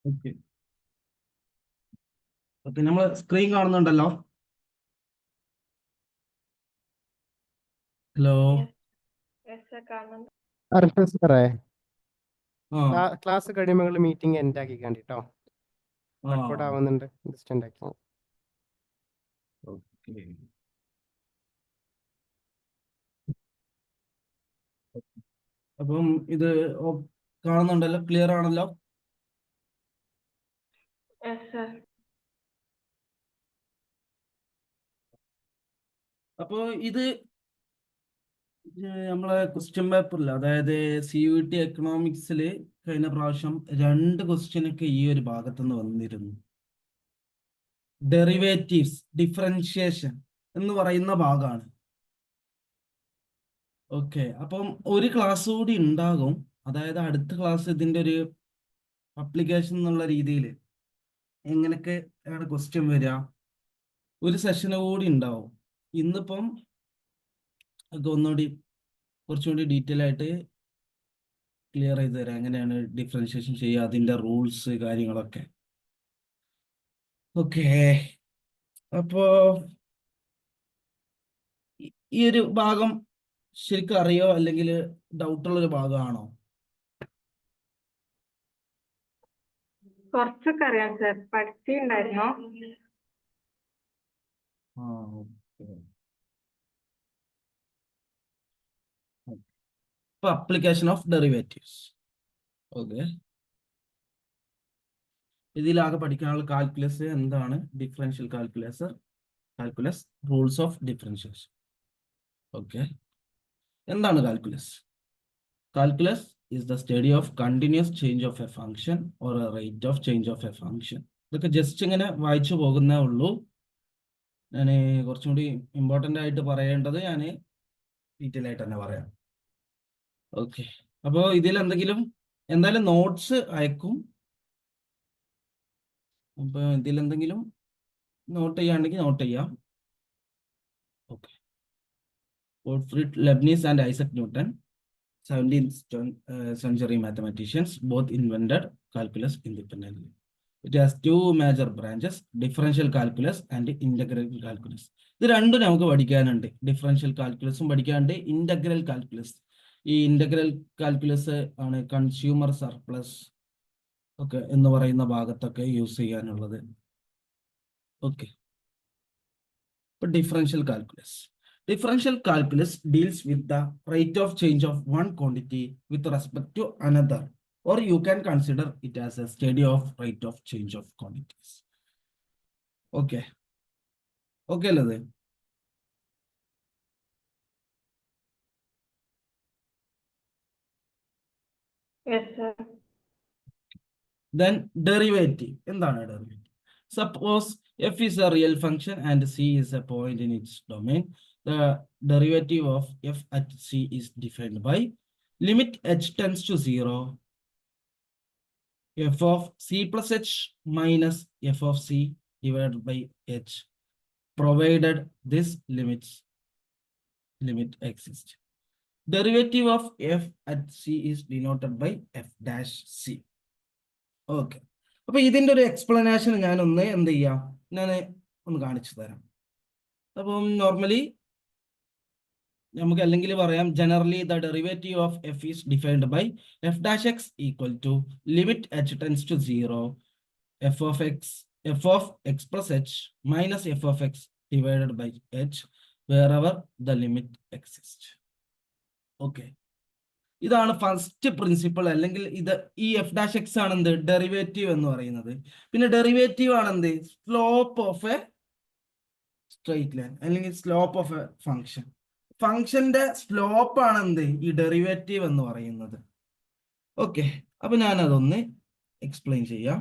Okay okay നമ്മൾ screen കാണുന്നുണ്ടല്ലോ. Hello. Arshad സാറേ, ആ ക്ലാസ് കഴിയുമ്പോൾ മീറ്റിംഗ് എൻഡ് ആക്കി കണ്ടിട്ടോ. ആ റെക്കോർഡ് ആവുന്നുണ്ട്, ഡിസ്റ്റന്റ് ആക്കി. ഓക്കെ. അപ്പം ഇത് കാണുന്നുണ്ടല്ലോ, ക്ലിയർ ആണല്ലോ. അപ്പോ ഇത് നമ്മളെ ക്വസ്റ്റ്യൻ പേപ്പറിൽ, അതായത് CUET എക്കണോമിക്സിൽ കഴിഞ്ഞ പ്രാവശ്യം 2 ക്വസ്റ്റ്യനൊക്കെ ഈ ഒരു ഭാഗത്തുനിന്ന് വന്നിരുന്നു. ഡെറിവേറ്റീവ്സ്, ഡിഫറൻഷിയേഷൻ എന്ന് പറയുന്ന ഭാഗമാണ്. ഓക്കെ, അപ്പം ഒരു ക്ലാസ് കൂടി ഉണ്ടാകും. അതായത് അടുത്ത ക്ലാസ് ഇതിന്റെ ഒരു അപ്ലിക്കേഷൻ എന്നുള്ള രീതിയിൽ എങ്ങനെയൊക്കെ ആണ് ക്വസ്റ്റ്യൻ വരിക, ഒരു സെഷൻ കൂടി ഉണ്ടാവും. ഇന്നിപ്പം ഒക്കെ ഒന്നുകൂടി കുറച്ചുകൂടി ഡീറ്റെയിൽ ആയിട്ട് ക്ലിയർ ചെയ്ത് തരാം, എങ്ങനെയാണ് ഡിഫറൻഷിയേഷൻ ചെയ്യുക, അതിന്റെ റൂൾസ് കാര്യങ്ങളൊക്കെ. ഓക്കെ, അപ്പോ ഈ ഒരു ഭാഗം ശരിക്കും അറിയോ, അല്ലെങ്കിൽ ഡൗട്ടുള്ള ഒരു ഭാഗമാണോ? കുറച്ചൊക്കെ അറിയാം സർ, പഠിച്ചിട്ടുണ്ടായിരുന്നോ? ആ ഓക്കെ. ഇപ്പൊ അപ്ലിക്കേഷൻ ഓഫ് ഡെറിവേറ്റീവ്സ്. ഓക്കെ, ഇതിലാകെ പഠിക്കാനുള്ള കാൽക്കുലസ് എന്താണ്, differential calculus, rules of differentiation. Okay, എന്താണ് calculus? Calculus is the study of continuous change of a function or a rate of change of a function. ഇതൊക്കെ just ഇങ്ങനെ വായിച്ചു പോകുന്നേ ഉള്ളൂ. ഞാൻ കുറച്ചും കൂടി ഇമ്പോർട്ടൻ്റ് ആയിട്ട് പറയേണ്ടത് ഞാൻ ഡീറ്റെയിൽ ആയിട്ട് തന്നെ പറയാം. ഓക്കെ, അപ്പോൾ ഇതിൽ എന്തായാലും നോട്ട്സ് അയക്കും. അപ്പോൾ ഇതിലെന്തെങ്കിലും നോട്ട് ചെയ്യാണ്ടെങ്കിൽ നോട്ട് ചെയ്യാം. Okay, Gottfried Leibniz and Isaac Newton, 17th century mathematicians, both invented calculus independently. It has two major branches, differential calculus and integral calculus. ഇത് രണ്ടും നമുക്ക് പഠിക്കാനുണ്ട്. ഡിഫറൻഷ്യൽ കാൽക്കുലസും പഠിക്കാനുണ്ട്, ഇന്റഗ്രൽ കാൽക്കുലസ്. ഈ ഇന്റഗ്രൽ കാൽക്കുലസ് ആണ് കൺസ്യൂമർ സർപ്ലസ് ഒക്കെ എന്ന് പറയുന്ന ഭാഗത്തൊക്കെ യൂസ് ചെയ്യാനുള്ളത്. ഓക്കെ, ഇപ്പൊ differential calculus. Differential calculus deals with the rate of change of one quantity with respect to another, or you can consider it as a study of rate of change of quantities. Okay. Okay, അല്ലേ? Yes, sir. Then derivative. എന്താണ് derivative? Suppose f is a real function and c is a point in its domain. The derivative of f at c is defined by limit h tends to 0, f of c plus h minus f of c divided by h, provided this limit exists. Derivative of f at c is denoted by f dash c. Okay, അപ്പൊ ഇതിന്റെ ഒരു explanation ഞാൻ ഒന്ന് കാണിച്ചു തരാം. അപ്പം normally നമുക്ക് അല്ലെങ്കിൽ പറയാം, generally the derivative of f is defined by f dash x equal to limit h tends to 0, f of x plus h minus f of x divided by h, wherever the limit exists. Okay, ഇതാണ് first principle. അല്ലെങ്കിൽ ഈ F dash X ആണ് എന്ത്, derivative എന്ന് പറയുന്നത്. പിന്നെ derivative ആണ് എന്ത്, slope of A straight line അല്ലെങ്കിൽ സ്ലോപ്പ് ഓഫ് എ ഫംഗ്ഷൻ. ഫംഗ്ഷന്റെ സ്ലോപ്പ് ആണ് എന്ത്, ഈ ഡെറിവേറ്റീവ് എന്ന് പറയുന്നത്. ഓക്കെ, അപ്പൊ ഞാൻ അതൊന്ന് എക്സ്പ്ലെയിൻ ചെയ്യാം.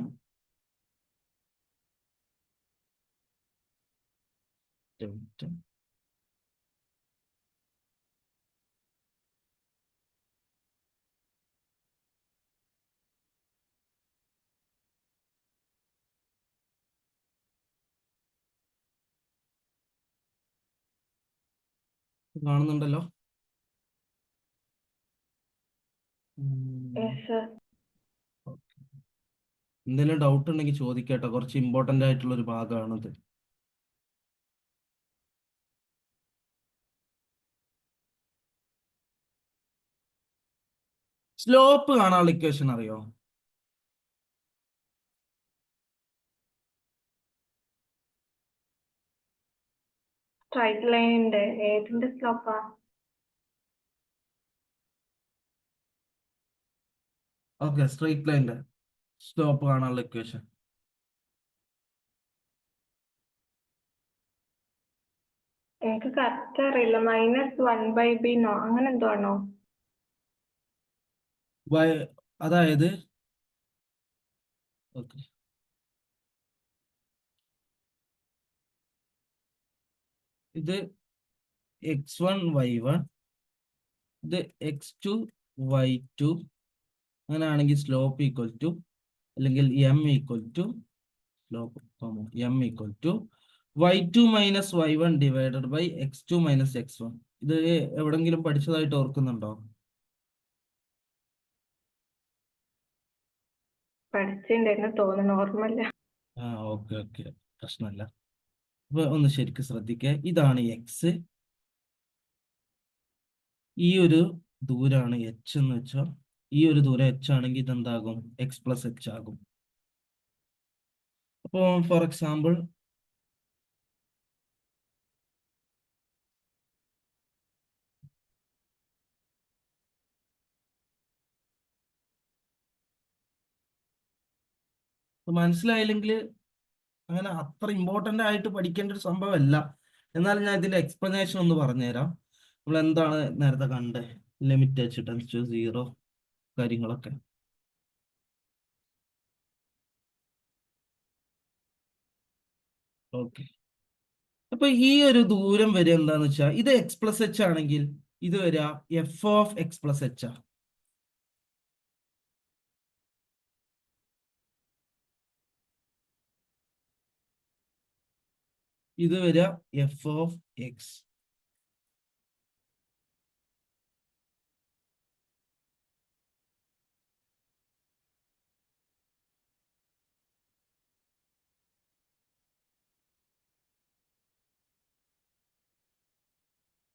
കാണുന്നുണ്ടല്ലോ. Yes, sir. എന്തെങ്കിലും ഡൗട്ട് ഉണ്ടെങ്കിൽ ചോദിക്കട്ടോ, കുറച്ച് ഇമ്പോർട്ടന്റ് ആയിട്ടുള്ള ഒരു ഭാഗമാണത്. സ്ലോപ്പ് കാണാനുള്ള ഇക്വേഷൻ അറിയോ? സ്ട്രൈറ്റ് ലൈനിന്റെ ഏതിന്റെ സ്ലോപ്പാ? ഓക്കെ, സ്ട്രെയിറ്റ് ലൈനിന്റെ സ്ലോപ്പ് കാണാനുള്ള ഇക്വേഷൻ. എനിക്ക് കറക്റ്റ് അറിയില്ല. -1/b നോ അങ്ങനെ എന്തോ ആണോ? അതായത് ഓക്കെ, ഇത് x1 y1, ഇത് x2 y2. അങ്ങനെയാണെങ്കിൽ സ്ലോപ്പ് ഈക്വൽ ടു, അല്ലെങ്കിൽ m equal to slope m equal to y2 minus y1 divided by x2 minus x1. ഇത് എവിടെങ്കിലും പഠിച്ചതായിട്ട് ഓർക്കുന്നുണ്ടോ? പഠിച്ചിട്ടുണ്ടായിരുന്നു തോന്നുന്നു, ഓർമ്മയില്ല. ഓക്കെ ഓക്കെ, പ്രശ്നമല്ല. അപ്പൊ ഒന്ന് ശരിക്കും ശ്രദ്ധിക്കുക. ഇതാണ് എക്സ്, ഈ ഒരു ദൂരാണ് എച്ച് എന്ന് വെച്ചാൽ, ഈ ഒരു ദൂരം എച്ച് ആണെങ്കിൽ ഇതെന്താകും? എക്സ് പ്ലസ് എച്ച് ആകും. അപ്പോൾ ഫോർ എക്സാമ്പിൾ മനസ്സിലായില്ലെങ്കിൽ അങ്ങനെ അത്ര ഇമ്പോർട്ടന്റ് ആയിട്ട് പഠിക്കേണ്ട ഒരു സംഭവമല്ല. എന്നാലും ഞാൻ ഇതിന്റെ എക്സ്പ്ലനേഷൻ ഒന്ന് പറഞ്ഞുതരാം. നമ്മൾ എന്താണ് നേരത്തെ കണ്ടത്, ലിമിറ്റ് എച്ച് ടെൻസ് ടു 0 കാര്യങ്ങളൊക്കെ. ഓക്കെ, അപ്പൊ ഈ ഒരു ദൂരം വരെ എന്താന്ന് വെച്ചാൽ, ഇത് എക്സ് പ്ലസ് എച്ച് ആണെങ്കിൽ ഇത് വരിക F of X plus H ആ. ഇത് വരിക എഫ് ഓഫ് എക്സ്.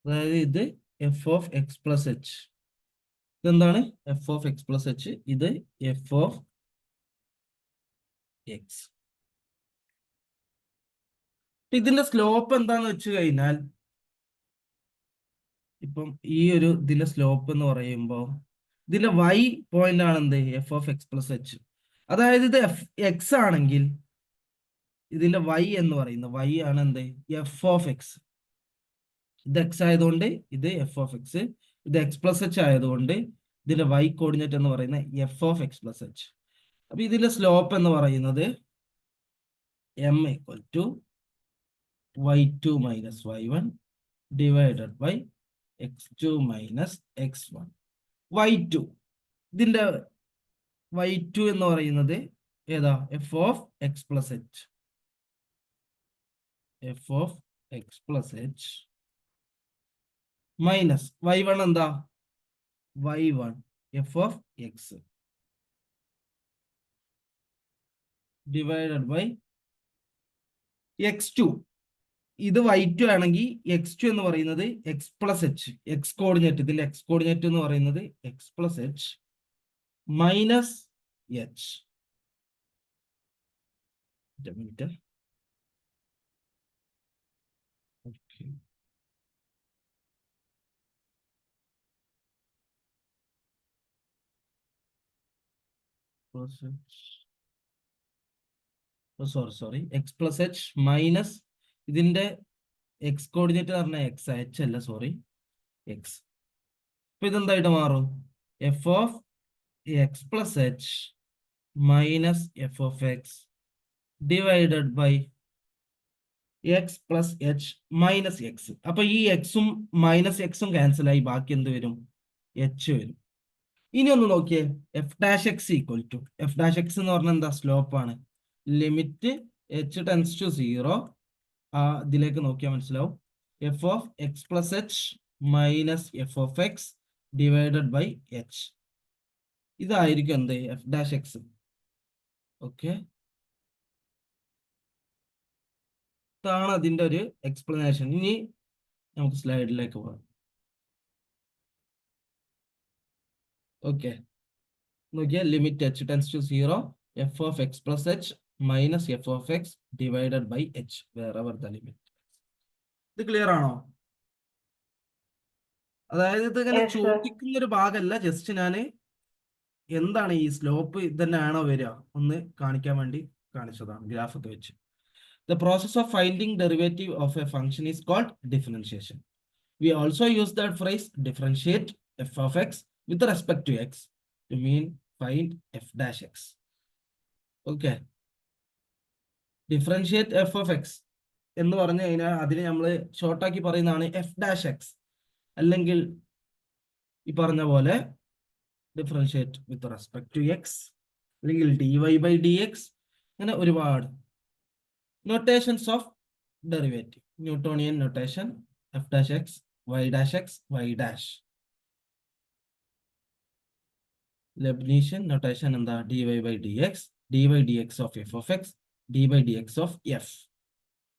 അതായത് ഇത് F of X plus H. ഇതെന്താണ്? F of X plus H. ഇത് എഫ് ഓഫ് എക്സ്. ഇതിന്റെ സ്ലോപ്പ് എന്താന്ന് വെച്ച് കഴിഞ്ഞാൽ, ഇപ്പം ഈ ഒരു ഇതിന്റെ സ്ലോപ്പ് എന്ന് പറയുമ്പോൾ ഇതിന്റെ y പോയിന്റ് ആണ് എന്ത്? F of X plus H. അതായത് ഇത് എക്സ് ആണെങ്കിൽ ഇതിന്റെ y എന്ന് പറയുന്നത് y ആണ് എന്ത്? F of x. ഇത് എക്സ് ആയതുകൊണ്ട് ഇത് എഫ് ഓഫ് എക്സ്, ഇത് എക്സ് പ്ലസ് എച്ച് ആയതുകൊണ്ട് ഇതിന്റെ y കോർഡിനേറ്റ് എന്ന് പറയുന്നത് f of X plus h. അപ്പൊ ഇതിന്റെ സ്ലോപ്പ് എന്ന് പറയുന്നത് m equal to y2 minus y1 divided by x2 minus x1. y2, ഇതിന്റെ y2 എന്ന് പറയുന്നത് ഏതാ? F of X plus h. F of X plus h minus y1 എന്താ? y1 f of x divided by x2. ഇത് y2 ആണെങ്കിൽ x2 എന്ന് പറയുന്നത് x plus h, x coordinate, ഇതിന്റെ എക്സ് കോർഡിനേറ്റ് എന്ന് പറയുന്നത് x plus h minus h. Minute. Sorry, x plus h minus ഇതിന്റെ x coordinate പറഞ്ഞ എക്സ്, എച്ച് അല്ല, സോറി, എക്സ്. അപ്പൊ ഇതെന്തായിട്ട് മാറും? F of X plus h minus f of x divided by x plus h minus x. അപ്പൊ ഈ എക്സും minus എക്സും ക്യാൻസൽ ആയി, ബാക്കി എന്ത് വരും? എച്ച് വരും. ഇനി ഒന്ന് നോക്കിയേ, f dash x equal to, f dash x എന്ന് പറഞ്ഞാൽ എന്താ? സ്ലോപ്പ് ആണ്. ലിമിറ്റ് എച്ച് ടെൻസ് ടു 0, ഇതിലേക്ക് നോക്കിയാൽ മനസ്സിലാവും. F of X plus h minus f of x divided by h. ഇതായിരിക്കും എന്ത്? F dash X. ഓക്കെ, ഇതാണ് അതിന്റെ ഒരു എക്സ്പ്ലനേഷൻ. ഇനി നമുക്ക് സ്ലൈഡിലേക്ക് പോകാം. ഓക്കെ, നോക്കിയാ limit h tends to 0 f of x plus h minus f of x divided by h wherever the limit. ഇത് ക്ലിയർ ആണോ? അതായത് ഇത് ഇങ്ങനെ Yes, sir. ചോദിക്കുന്ന ഒരു ഭാഗമല്ല, ജസ്റ്റ് ഞാൻ എന്താണ് ഈ സ്ലോപ്പ് ഇത് തന്നെയാണോ വരിക ഒന്ന് കാണിക്കാൻ വേണ്ടി കാണിച്ചതാണ് ഗ്രാഫൊക്കെ വെച്ച്. The process of finding derivative of a function is called differentiation. We also use that phrase differentiate f of x with respect to x to mean find f dash x. Okay. Differentiate f of x എന്ന് പറഞ്ഞു കഴിഞ്ഞാൽ അതിനെ നമ്മൾ ഷോർട്ടാക്കി പറയുന്നതാണ് f dash x. അല്ലെങ്കിൽ ഈ പറഞ്ഞ പോലെ differentiate with respect to x അല്ലെങ്കിൽ dy by dx, അങ്ങനെ ഒരുപാട് notations of derivative. Newtonian notation f dash x, y dash x, y dash. Leibnizian notation എന്താ? dy by dx, dy dx of f of x, dy dx of f.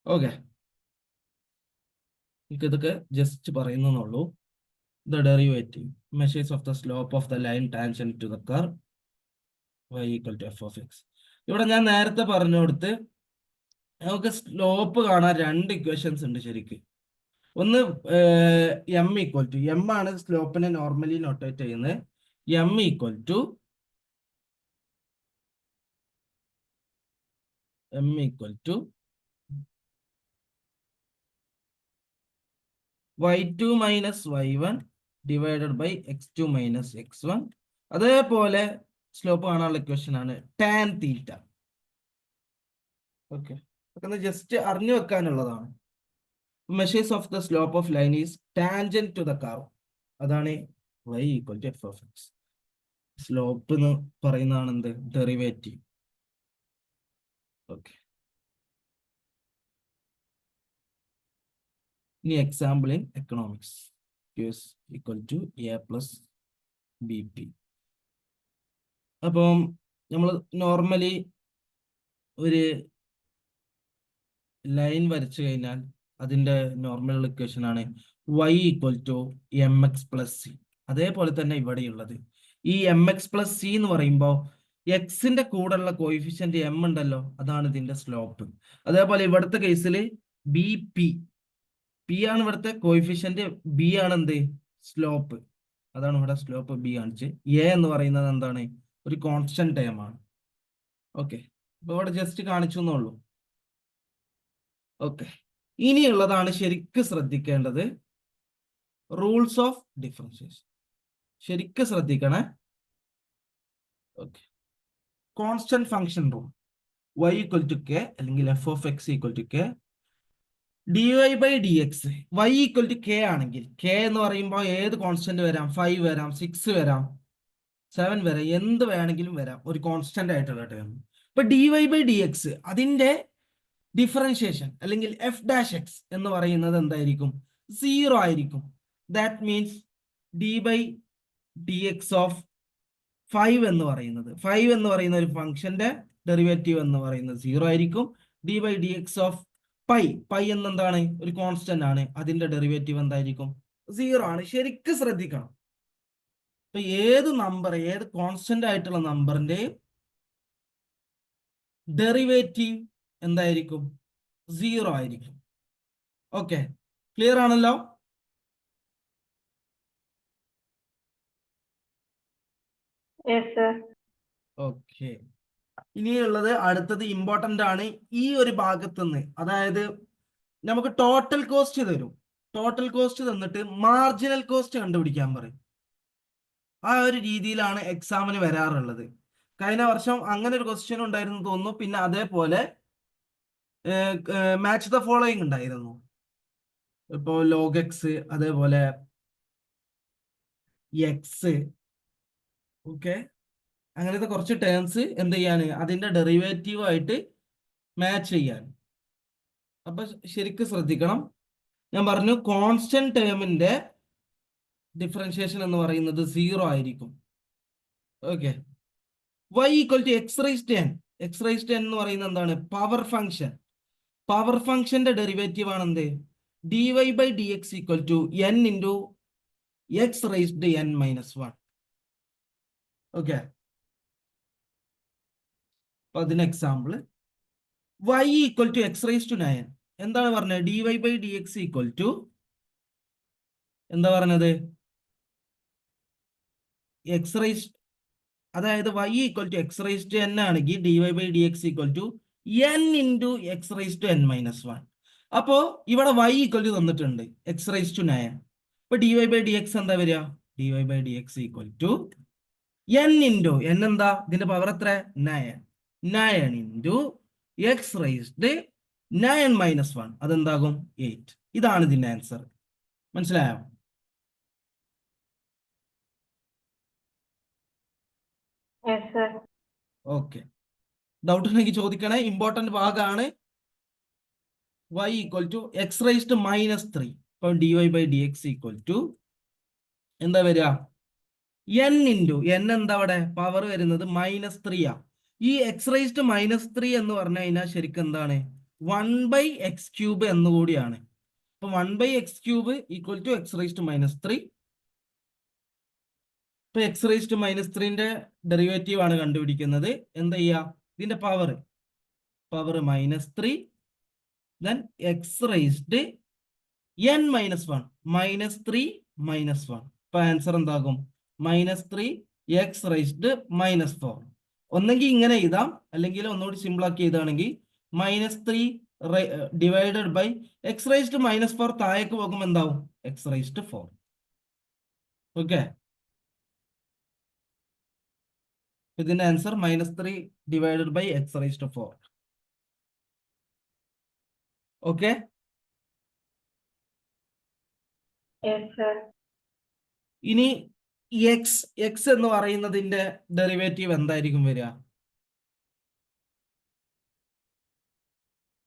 Okay, ഇതൊക്കെ just പറയുന്നുള്ളൂ. The derivative measures of the slope of the line tangent to the curve y equal to f of x. ഇവിടെ ഞാൻ നേരത്തെ പറഞ്ഞു കൊടുത്ത് നമുക്ക് slope കാണാൻ രണ്ട് ഇക്വേഷൻസ് ഉണ്ട് ശരിക്ക്. ഒന്ന് m ഈക്വൽ ടു, m ആണ് സ്ലോപ്പിനെ നോർമലി നോട്ടേറ്റ് ചെയ്യുന്നത്. m equal to y2 minus y1 divided by x2 minus x1. അതേപോലെ സ്ലോപ്പ് കാണാനുള്ള ഇക്വേഷൻ ആണ് tan തീറ്റ. ഓക്കെ, അതൊക്കെ ജസ്റ്റ് അറിഞ്ഞു വെക്കാനുള്ളതാണ്. Measures of the slope of line is tangent to the curve. അതാണ് y equal to f of x. Slope എന്ന് പറയുന്നതാണ് എന്ത്? ഡെറിവേറ്റീവ്. ഓക്കെ, ഇനി example in economics. q is equal to a plus bp. അപ്പം നമ്മൾ normally ഒരു line വരച്ചു കഴിഞ്ഞാൽ അതിന്റെ നോർമൽ ഇക്വേഷൻ ആണ് y equal to m x plus c. അതേപോലെ തന്നെ ഇവിടെയുള്ളത് ഈ എം എക്സ് പ്ലസ് സി എന്ന് പറയുമ്പോൾ എക്സിന്റെ കൂടെയുള്ള കോയിഫിഷ്യന്റ് എം ഉണ്ടല്ലോ, അതാണ് ഇതിന്റെ സ്ലോപ്പ്. അതേപോലെ ഇവിടുത്തെ കേസിൽ ബി പി ആണ് ഇവിടുത്തെ കോയിഫിഷ്യന്റ്, ബി ആണ് എന്ത്? സ്ലോപ്പ്. അതാണ് ഇവിടെ സ്ലോപ്പ് ബി കാണിച്ച്. എ എന്ന് പറയുന്നത് എന്താണ്? ഒരു കോൺസ്റ്റന്റ് ടേം ആണ്. ഓക്കെ, അപ്പൊ ഇവിടെ ജസ്റ്റ് കാണിച്ചു എന്നുള്ളൂ. ഓക്കെ, ഇനിയുള്ളതാണ് ശരിക്കും ശ്രദ്ധിക്കേണ്ടത്, റൂൾസ് ഓഫ് ഡിഫറൻഷിയേഷൻ. ശരിക്കും ശ്രദ്ധിക്കണേ. Okay, constant function rule y equal to k അല്ലെങ്കിൽ f of x equal to k dy by dx. y equal to k ആണെങ്കിൽ k എന്ന് പറയുമ്പോൾ ഏത് കോൺസ്റ്റന്റ് വരാം? 5 വരാം, 6 വരാം, 7 വരാം, എന്ത് വേണമെങ്കിലും വരാം, ഒരു കോൺസ്റ്റന്റ് ആയിട്ടുള്ള ടേം. ഇപ്പൊ dy by dx അതിന്റെ ഡിഫറൻഷിയേഷൻ അല്ലെങ്കിൽ f dash x എന്ന് പറയുന്നത് എന്തായിരിക്കും? 0 ആയിരിക്കും. That means d by dx of 5 എന്ന് പറയുന്നത്, 5 എന്ന് പറയുന്ന ഒരു ഫംഗ്ഷന്റെ ഡെറിവേറ്റീവ് എന്ന് പറയുന്നത് 0 ആയിരിക്കും. d by dx of pi എന്നെന്താണ്? ഒരു കോൺസ്റ്റന്റ് ആണ്, അതിന്റെ ഡെറിവേറ്റീവ് എന്തായിരിക്കും? 0 ആണ്. ശരിക്കും ശ്രദ്ധിക്കണം. ഇപ്പൊ ഏത് നമ്പർ, ഏത് കോൺസ്റ്റന്റ് ആയിട്ടുള്ള നമ്പറിന്റെ ഡെറിവേറ്റീവ് എന്തായിരിക്കും? 0 ആയിരിക്കും. ഓക്കെ, ക്ലിയർ ആണല്ലോ? Yes, sir. ഓക്കെ, ഇനിയുള്ളത് അടുത്തത് ഇമ്പോർട്ടന്റ് ആണ്. ഈ ഒരു ഭാഗത്തുനിന്ന്, അതായത് നമുക്ക് ടോട്ടൽ കോസ്റ്റ് തരും. ടോട്ടൽ കോസ്റ്റ് തന്നിട്ട് മാർജിനൽ കോസ്റ്റ് കണ്ടുപിടിക്കാൻ പറയും. ആ ഒരു രീതിയിലാണ് എക്സാമിന് വരാറുള്ളത്. കഴിഞ്ഞ വർഷം അങ്ങനെ ഒരു ക്വസ്റ്റ്യൻ ഉണ്ടായിരുന്നു തോന്നുന്നു. പിന്നെ അതേപോലെ മാച്ച് ദ ഫോളോയിങ് ഉണ്ടായിരുന്നു. ഇപ്പോ ലോഗ് എക്സ്, അതേപോലെ എക്സ്, ഓക്കെ, അങ്ങനത്തെ കുറച്ച് ടേംസ് എന്ത് ചെയ്യാന്, അതിന്റെ ഡെറിവേറ്റീവ് ആയിട്ട് മാച്ച് ചെയ്യാൻ. അപ്പൊ ശരിക്കും ശ്രദ്ധിക്കണം. ഞാൻ പറഞ്ഞു കോൺസ്റ്റന്റ് ടേമിന്റെ ഡിഫറൻഷിയേഷൻ എന്ന് പറയുന്നത് 0 ആയിരിക്കും. Okay, y equal to x rice to n. X rice to n എന്ന് പറയുന്നത് എന്താണ്? Power function. പവർ ഫംഗ്ഷന്റെ ഡെറിവേറ്റീവ് ആണ് എന്ത്? D Y by D X equal to n into x rice to n minus one. Okay, അപ്പൊ അതിന് example y equal to x rice to 9. എന്താണ് പറഞ്ഞത്? D Y by D X equal to എന്താ പറഞ്ഞത്? X raise, അതായത് y equal to x rice to n ആണെങ്കിൽ d Y by D X equal to n into x rice to n minus one. അപ്പോ ഇവിടെ y equal to തന്നിട്ടുണ്ട് x rice to 9. അപ്പൊ D Y by D x എന്താ വരിക? D Y by D X equal to n into n എന്താ? ഇതിന്റെ power എത്ര? 9. 9 into X raised 9 minus 1 അതെന്താകും? 8. ഇതാണ് ഇതിന്റെ ആൻസർ. മനസ്സിലായോ? Yes sir. ഓക്കെ, ഡൗട്ട് ഉണ്ടെങ്കിൽ ചോദിക്കണേ. ഇമ്പോർട്ടന്റ് ഭാഗമാണ്. y equal to X raised minus 3. ഇപ്പൊ d Y by D X equal to എന്താ വരിക? എൻ ഇൻറ്റു എൻ എന്താ അവിടെ പവർ വരുന്നത്? -3 ആ. ഈ എക്സ് റൈസ്ഡ് -3 എന്ന് പറഞ്ഞു കഴിഞ്ഞാൽ ശരിക്കും എന്താണ്? 1/x³ എന്നുകൂടിയാണ്. അപ്പൊ 1/x³ equal to X raised -3. ഇപ്പൊ എക്സ് റൈസ്ഡ് -3ന്റെ ഡെറിവേറ്റീവ് ആണ് കണ്ടുപിടിക്കുന്നത്. എന്താ ചെയ്യാ? ഇതിന്റെ power -3 then X raised n minus 1 -3 - 1. ഇപ്പൊ ആൻസർ എന്താകും? -3 എക്സ് റൈസ്ഡ് -4. ഒന്നെങ്കിൽ ഇങ്ങനെ എഴുതാം, അല്ലെങ്കിൽ ഒന്നുകൂടി സിമ്പിൾ ആക്കി എഴുതുകയാണെങ്കിൽ -3 ഡിവൈഡഡ് ബൈ എക്സ് റൈസ്ഡ് -4 താഴേക്ക് പോകുമ്പോൾ എന്താവും? X raised 4. ഓക്കെ, ഇതിന്റെ answer -3 divided by x raised 4. Okay, yes sir. ഇനി എക്സ് എന്ന് പറയുന്നതിന്റെ ഡെറിവേറ്റീവ് എന്തായിരിക്കും വരിക?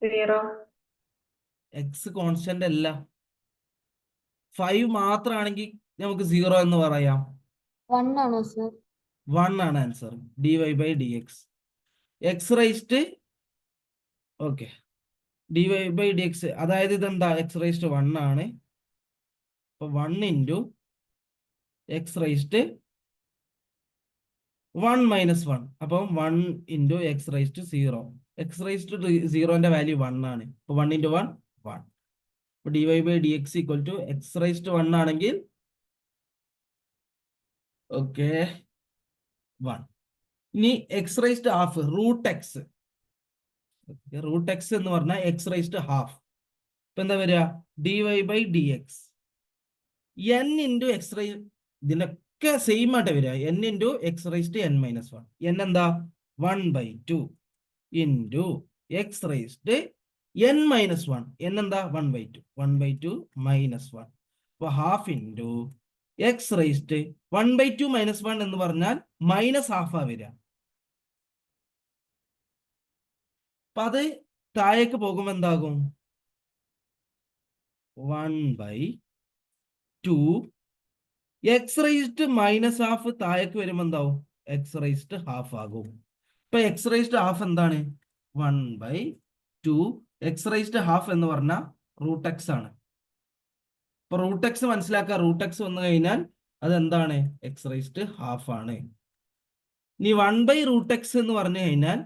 0. എക്സ് കോൺസ്റ്റന്റ് അല്ല. 5 മാത്രമാണെങ്കിൽ നമുക്ക് 0 എന്ന് പറയാം. 1 ആണോ സർ? 1 ആണ് answer. D Y by D x x raised, okay, d Y by D x, അതായത് ഇതെന്താ? എക്സ് റൈസ്ഡ് 1 ആണ്. അപ്പൊ 1 ഇൻറ്റു എക്സ് റൈസ്ഡ് 1 മൈനസ് 1. അപ്പം 1 into X raised 0. X raised 0ന്റെ വാല്യൂ 1 ആണ്. അപ്പൊ 1 ഇൻറ്റു 1 1. അപ്പൊ D Y by D X equal to X raised 1 ആണെങ്കിൽ ഓക്കെ 1. ഇനി X raised half root X. Root X എന്ന് പറഞ്ഞാൽ എക്സ് റൈസ്ഡ് ഹാഫ്. ഇപ്പൊ എന്താ വരിക? D Y by D X N into X റൈ, ഇതിനൊക്കെ സെയിം ആയിട്ട് വരിക. N into X raised n minus 1. N എന്താ? 1/2 into X raised n minus 1. N എന്താ? 1/2. 1/2 മൈനസ് 1. അപ്പൊ half into X raised 1/2 minus 1 എന്ന് പറഞ്ഞാൽ മൈനസ് ഹാഫാ വരിക. അപ്പൊ അത് താഴേക്ക് പോകുമ്പോൾ എന്താകും? 1/2 എക്സ് റൈസ്ഡ് മൈനസ് ഹാഫ് താഴേക്ക് വരുമ്പോൾ എന്താവും? എക്സ് റൈസ്ഡ് ഹാഫ് ആകും. ഇപ്പൊ എക്സ് റൈസ്ഡ് ഹാഫ് എന്താണ്? 1/2 എക്സ് റൈസ്ഡ് ഹാഫ് എന്ന് പറഞ്ഞാൽ റൂട്ട് എക്സ് ആണ്. ഇപ്പൊ റൂട്ട് എക്സ് മനസ്സിലാക്കുക. റൂട്ട് എക്സ് വന്നു കഴിഞ്ഞാൽ അത് എന്താണ്? എക്സ് റൈസ്ഡ് ഹാഫ് ആണ്. ഇനി 1/√x എന്ന് പറഞ്ഞു കഴിഞ്ഞാൽ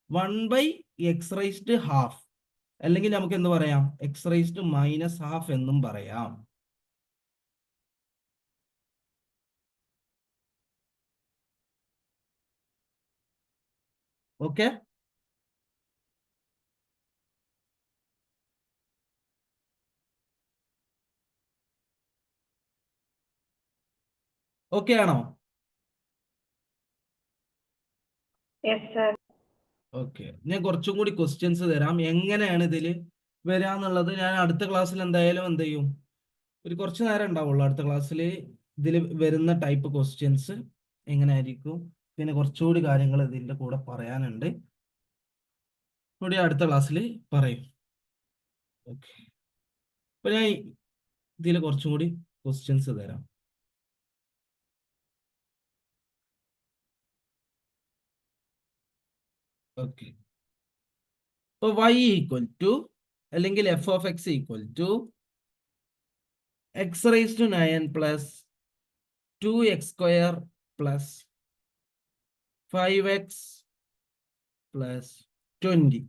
1/x റൈസ്ഡ് ഹാഫ്, അല്ലെങ്കിൽ നമുക്ക് എന്ത് പറയാം? എക്സ് റൈസ്ഡ് മൈനസ് ഹാഫ് എന്നും പറയാം. ഓക്കെ, ഓക്കെ ആണോ? Yes sir. ഓക്കെ, ഞാൻ കുറച്ചും കൂടി ക്വസ്റ്റ്യൻസ് തരാം. എങ്ങനെയാണ് ഇതിൽ വരാന്നുള്ളത് ഞാൻ അടുത്ത ക്ലാസ്സിൽ എന്തായാലും എന്ത് ചെയ്യും, ഒരു കുറച്ച് നേരം ഉണ്ടാവുള്ളൂ. അടുത്ത ക്ലാസ്സിൽ ഇതിൽ വരുന്ന ടൈപ്പ് ക്വസ്റ്റ്യൻസ് എങ്ങനെ ആയിരിക്കും, പിന്നെ കുറച്ചുകൂടി കാര്യങ്ങൾ ഇതിൻ്റെ കൂടെ പറയാനുണ്ട്. കൂടി അടുത്ത ക്ലാസ്സിൽ പറയും. ഓക്കെ, അപ്പൊ ഞാൻ ഇതിൽ കുറച്ചും കൂടി ക്വസ്റ്റ്യൻസ് തരാം. ഓക്കെ, ഇപ്പൊ y ഈക്വൽ ടു അല്ലെങ്കിൽ f of x equal to x rice to 9 plus 2x² plus 5x plus 20.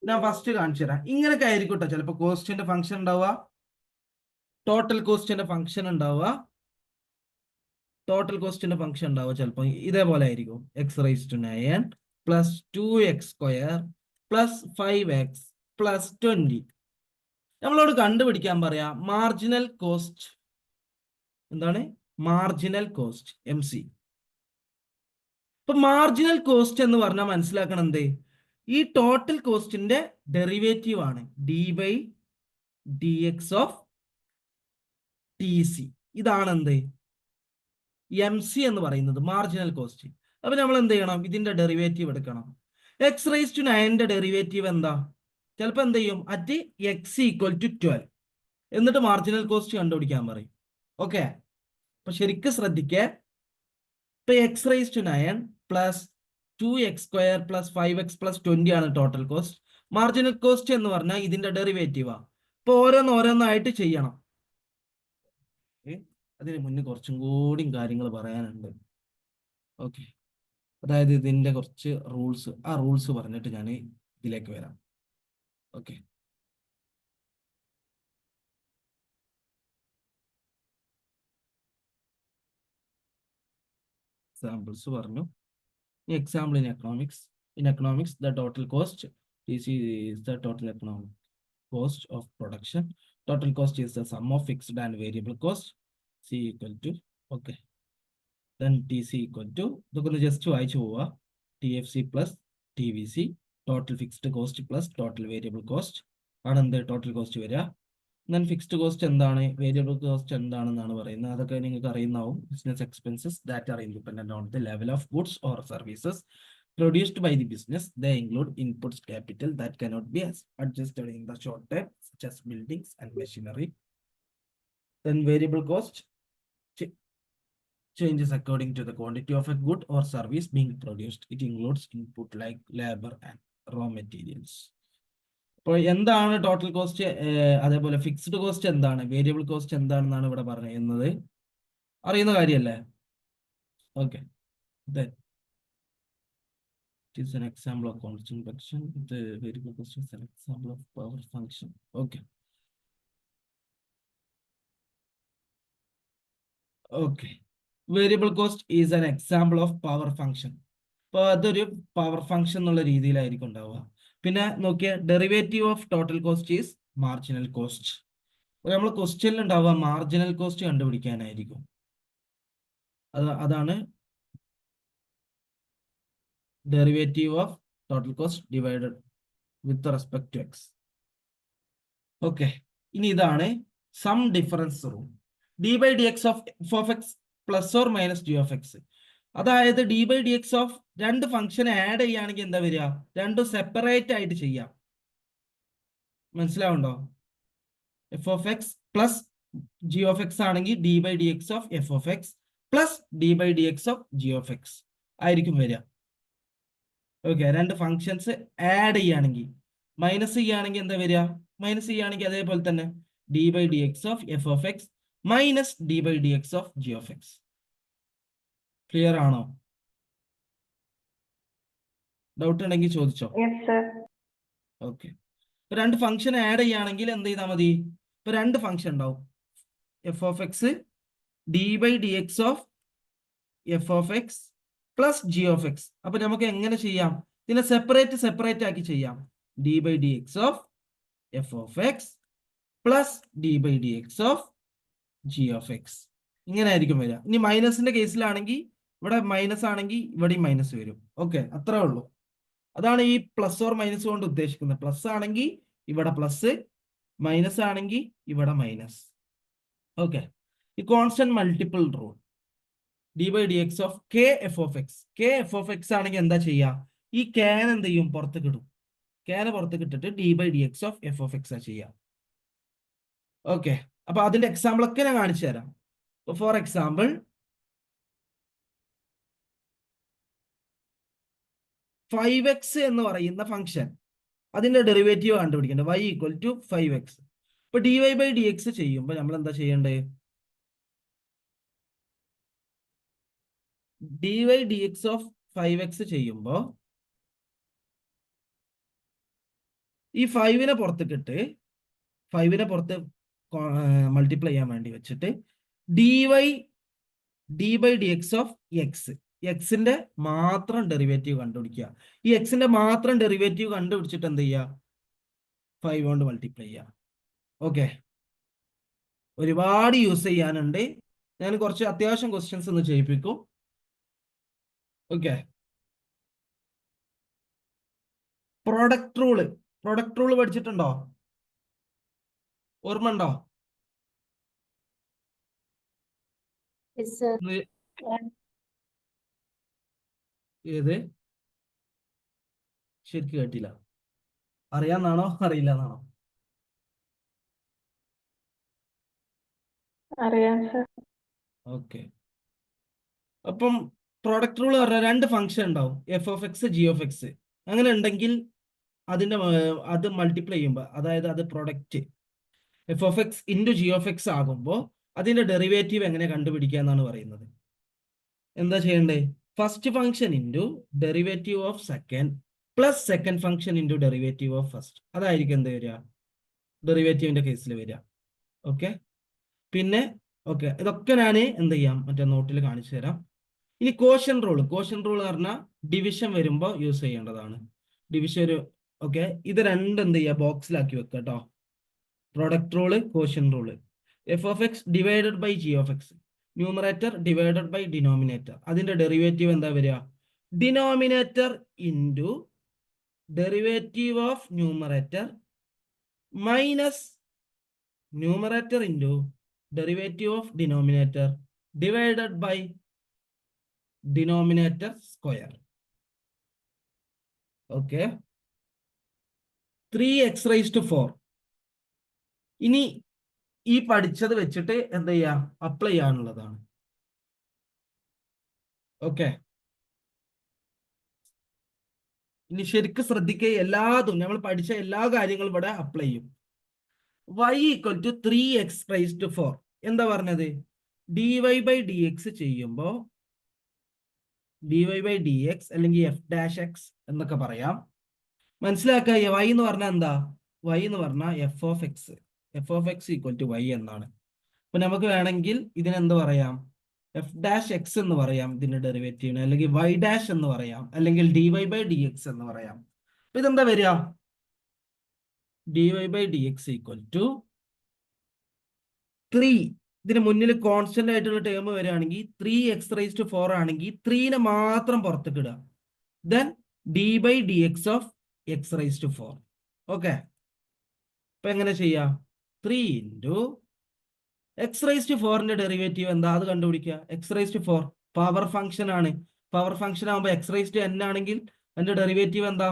ഞാൻ ഫസ്റ്റ് കാണിച്ചു തരാം. ഇങ്ങനെയൊക്കെ ആയിരിക്കും കേട്ടോ ചിലപ്പോൾ കോസ്റ്റിന്റെ ഫംഗ്ഷൻ ഉണ്ടാവുക, ടോട്ടൽ കോസ്റ്റിന്റെ ഫംഗ്ഷൻ ഉണ്ടാവുക, ടോട്ടൽ കോസ്റ്റിന്റെ ഫംഗ്ഷൻ ഉണ്ടാവുക ചിലപ്പോൾ ഇതേപോലെ ആയിരിക്കും. X rice to 9 plus 2x² plus 5x plus 20. നമ്മളോട് കണ്ടുപിടിക്കാൻ പറയാ മാർജിനൽ കോസ്റ്റ്. എന്താണ് മാർജിനൽ കോസ്റ്റ്? MC. ഇപ്പൊ മാർജിനൽ കോസ്റ്റ് എന്ന് പറഞ്ഞാൽ മനസ്സിലാക്കണം എന്ത്, ഈ ടോട്ടൽ കോസ്റ്റിന്റെ ഡെറിവേറ്റീവ് ആണ് d/dx ഓഫ് TC. ഇതാണ് എന്ത് MC എന്ന് പറയുന്നത്, മാർജിനൽ കോസ്റ്റ്. അപ്പൊ നമ്മൾ എന്ത് ചെയ്യണം, ഇതിന്റെ ഡെറിവേറ്റീവ് എടുക്കണം. എക്സ് റൈസ് ടു 9ന്റെ ഡെറിവേറ്റീവ് എന്താ? ചിലപ്പോൾ എന്ത് ചെയ്യും, അറ്റ് x ഈക്വൽ ടു 12 എന്നിട്ട് മാർജിനൽ കോസ്റ്റ് കണ്ടുപിടിക്കാൻ പറയും. ഓക്കെ, അപ്പൊ ശരിക്കും ശ്രദ്ധിക്കേ. ഇപ്പൊ x rice to 9 plus 2x² plus 5x plus 20 ആണ് ടോട്ടൽ കോസ്റ്റ്. മാർജിനൽ കോസ്റ്റ് എന്ന് പറഞ്ഞാൽ ഇതിന്റെ ഡെറിവേറ്റീവാ. ഇപ്പൊ ഓരോന്നോരോന്നായിട്ട് ചെയ്യണം. അതിന് മുന്നേ കുറച്ചും കൂടി കാര്യങ്ങൾ പറയാനുണ്ട്. ഓക്കെ, അതായത് ഇതിന്റെ കുറച്ച് റൂൾസ്, ആ റൂൾസ് പറഞ്ഞിട്ട് ഞാൻ ഇതിലേക്ക് വരാം. ഓക്കെ, എക്സാമ്പിൾസ് പറഞ്ഞു. ഈ example in economics. In economics the total cost TC is the total economic cost of production. Total cost is the sum of fixed and variable cost. C equal to, okay, then TC equal to, ഇതൊക്കെ ഒന്ന് just വായിച്ചു പോവുക. TFC plus TVC, total fixed cost plus total variable cost ആണ് എന്ത് total cost വരിക. Then fixed cost എന്താണ്, variable cost എന്താണെന്നാണ് പറയുന്നത്. അതൊക്കെ നിങ്ങൾക്ക് അറിയുന്നതാവും. Business expenses that are independent on the level of goods or services produced by the business. They include inputs capital that cannot be adjusted in the short term, such as buildings and machinery. Then variable cost changes according to the quantity of a good or service being produced. It includes input like labor and raw materials. അപ്പോൾ എന്താണ് total cost, അതേപോലെ fixed cost എന്താണ്, variable cost എന്താണെന്നാണ് ഇവിടെ പറയുന്നത്. അറിയുന്ന കാര്യമല്ലേ? Okay, it is an example of constant function. The variable cost is an example of power function. Okay. Okay. Variable cost is an example of power function. അപ്പോൾ അതൊരു power function എന്നുള്ള രീതിയിലായിരിക്കും ഉണ്ടാവുക. പിന്നെ നോക്കിയ derivative of total cost is marginal cost. നമ്മൾ ക്വസ്റ്റ്യനിൽ ഉണ്ടാവുക മാർജിനൽ കോസ്റ്റ് കണ്ടുപിടിക്കാനായിരിക്കും. അതാണ് derivative of total cost divided with respect to x. Okay, ഇനി ഇതാണ് sum difference rule. d/dx of f of x plus or minus g of x. അതായത് d/dx of രണ്ട് function add ചെയ്യുകയാണെങ്കിൽ എന്താ വരിക, രണ്ടും സെപ്പറേറ്റ് ആയിട്ട് ചെയ്യാം. മനസ്സിലാവുണ്ടോ? f of x plus g of x ആണെങ്കിൽ d/dx of f of x plus d/dx of g of x ആയിരിക്കും വരിക. ഓക്കെ, രണ്ട് ഫങ്ഷൻസ് ആഡ് ചെയ്യുകയാണെങ്കിൽ, മൈനസ് ചെയ്യുകയാണെങ്കിൽ എന്താ വരിക, മൈനസ് ചെയ്യുകയാണെങ്കിൽ അതേപോലെ തന്നെ d/dx of f of x minus d/dx of g of x. Clear ആണോ? ഡൗട്ട് ഉണ്ടെങ്കിൽ ചോദിച്ചോ. ഓക്കെ, രണ്ട് ഫംഗ്ഷൻ ആഡ് ചെയ്യുകയാണെങ്കിൽ എന്ത് ചെയ്താൽ മതി, ഇപ്പൊ രണ്ട് ഫംഗ്ഷൻ ഉണ്ടാവും. f of x d/dx of f of x plus g of x. അപ്പൊ നമുക്ക് എങ്ങനെ ചെയ്യാം, ഇതിനെ സെപ്പറേറ്റ് ആക്കി ചെയ്യാം. d/dx of f of x plus d/dx of g of x. ഇങ്ങനെ ആയിരിക്കും വരിക. ഇനി മൈനസിന്റെ കേസിലാണെങ്കിൽ ഇവിടെ മൈനസ് ആണെങ്കിൽ ഇവിടെയും മൈനസ് വരും. ഓക്കെ, അത്രേ ഉള്ളൂ. അതാണ് ഈ പ്ലസ് ഓർ മൈനസ് കൊണ്ട് ഉദ്ദേശിക്കുന്നത്. പ്ലസ് ആണെങ്കിൽ ഇവിടെ പ്ലസ്, മൈനസ് ആണെങ്കിൽ ഇവിടെ മൈനസ്. ഓക്കെ, ഈ constant multiple rule d/dx of k f of x. k f of x ആണെങ്കിൽ എന്താ ചെയ്യുക, ഈ ക്യാൻ എന്ത് ചെയ്യും, പുറത്ത് കിടും. ക്യാന് പുറത്ത് കിട്ടിട്ട് d/dx of f of x ആ ചെയ്യുക. ഓക്കെ, അപ്പൊ അതിന്റെ എക്സാമ്പിൾ ഒക്കെ ഞാൻ കാണിച്ചു തരാം. ഫോർ എക്സാമ്പിൾ, 5x എന്ന് പറയുന്ന ഫംഗ്ഷൻ അതിന്റെ ഡെറിവേറ്റീവ് കണ്ടുപിടിക്കേണ്ടത് y ഈക്വൽ ടു 5x. ഇപ്പൊ dy/dx ചെയ്യുമ്പോൾ നമ്മൾ എന്താ ചെയ്യേണ്ടത്? dy/dx ഓഫ് 5x ചെയ്യുമ്പോൾ ഈ 5നെ പുറത്തേക്കിട്ട് 5നെ പുറത്ത് മൾട്ടിപ്ലൈ ചെയ്യാൻ വേണ്ടി വെച്ചിട്ട് d/dx ഓഫ് എക്സിന്റെ മാത്രം ഡെറിവേറ്റീവ് കണ്ടുപിടിക്കുക. ഈ എക്സിന്റെ മാത്രം ഡെറിവേറ്റീവ് കണ്ടുപിടിച്ചിട്ട് എന്ത് ചെയ്യുക? 5 കൊണ്ട് മൾട്ടിപ്ലൈ ചെയ്യുക. ഓക്കെ, ഒരുപാട് യൂസ് ചെയ്യാനുണ്ട്. ഞാൻ കുറച്ച് അത്യാവശ്യം ക്വസ്റ്റ്യൻസ് ഒന്ന് ചെയ്യിപ്പിക്കും. ഓക്കെ, പ്രൊഡക്റ്റ് റൂള് പഠിച്ചിട്ടുണ്ടോ? ഓർമ്മ ഉണ്ടോ? Yes, sir. ഏത്? ശരിക്കും കേട്ടില്ല. അറിയാന്നാണോ അറിയില്ല എന്നാണോ? അറിയാം സർ. ഓക്കെ, അപ്പം പ്രോഡക്റ്റ് റൂൾ പറഞ്ഞാൽ രണ്ട് ഫംഗ്ഷൻ ഉണ്ടാവും, f(x), g(x). അങ്ങനെ ഉണ്ടെങ്കിൽ അതിന്റെ അത് മൾട്ടിപ്ലൈ ചെയ്യുമ്പോൾ, അതായത് അത് പ്രൊഡക്റ്റ് f(x) ഇൻറ്റു g(x) ആകുമ്പോൾ അതിന്റെ ഡെറിവേറ്റീവ് എങ്ങനെ കണ്ടുപിടിക്കുക എന്നാണ് പറയുന്നത്. എന്താ ചെയ്യണ്ടേ? First function into derivative of second plus second function into derivative of first. അതായിരിക്കും എന്ത് വരിക? ഡെറിവേറ്റീവിന്റെ കേസിൽ വരിക. ഓക്കെ, പിന്നെ ഓക്കെ, ഇതൊക്കെ ഞാൻ എന്ത് ചെയ്യാം, മറ്റേ നോട്ടിൽ കാണിച്ചു തരാം. ഇനി കോഷ്യൻ റൂൾ പറഞ്ഞാൽ ഡിവിഷൻ വരുമ്പോൾ യൂസ് ചെയ്യേണ്ടതാണ്. ഡിവിഷൻ ഒരു ഓക്കെ, ഇത് രണ്ട് എന്ത് ചെയ്യുക, ബോക്സിലാക്കി വെക്കുക കേട്ടോ. Product rule, quotient rule. f(x) divided by g(x), numerator divided by denominator. അതിന്റെ ഡെറിവേറ്റീവ് എന്താ വരിക? Denominator into derivative of numerator minus numerator into derivative of denominator divided by denominator square. Okay, 3x⁴. ഇനി ഈ പഠിച്ചത് വെച്ചിട്ട് എന്ത് ചെയ്യാം, അപ്ലൈ ചെയ്യാനുള്ളതാണ്. ഓക്കെ, ഇനി ശരിക്കും ശ്രദ്ധിക്കുക, എല്ലാതും നമ്മൾ പഠിച്ച എല്ലാ കാര്യങ്ങളും ഇവിടെ അപ്ലൈ ചെയ്യും. y equal to 3x⁴. എന്താ പറഞ്ഞത്? dy/dx ചെയ്യുമ്പോൾ dy/dx അല്ലെങ്കിൽ f'(x) എന്നൊക്കെ പറയാം. മനസ്സിലാക്കുക, y എന്ന് പറഞ്ഞാൽ എന്താ? y എന്ന് പറഞ്ഞാൽ f(x) ഈക്വൽ ടു y എന്നാണ്. അപ്പൊ നമുക്ക് വേണമെങ്കിൽ ഇതിനെന്ത് പറയാം? f'(x) എന്ന് പറയാം ഇതിന്റെ ഡെറിവേറ്റീവിന്, അല്ലെങ്കിൽ y' എന്ന് പറയാം, അല്ലെങ്കിൽ dy/dx എന്ന് പറയാം. അപ്പൊ ഇതെന്താ വരിക? dy/dx equal to 3. ഇതിന് മുന്നിൽ കോൺസ്റ്റന്റ് ആയിട്ടുള്ള ടേം വരികയാണെങ്കിൽ 3x⁴ ആണെങ്കിൽ 3നെ മാത്രം പുറത്തേക്ക് ഇടുക. Then d/dx of x⁴. Okay, ഇപ്പൊ എങ്ങനെ ചെയ്യാം? 3 ഇൻറ്റു x⁴ ഡെറിവേറ്റീവ് എന്താ? അത് കണ്ടുപിടിക്കുക. x⁴ പവർ ഫംഗ്ഷൻ ആണ്. പവർ ഫംഗ്ഷൻ ആകുമ്പോൾ x⁻n ആണെങ്കിൽ അതിന്റെ ഡെറിവേറ്റീവ് എന്താ?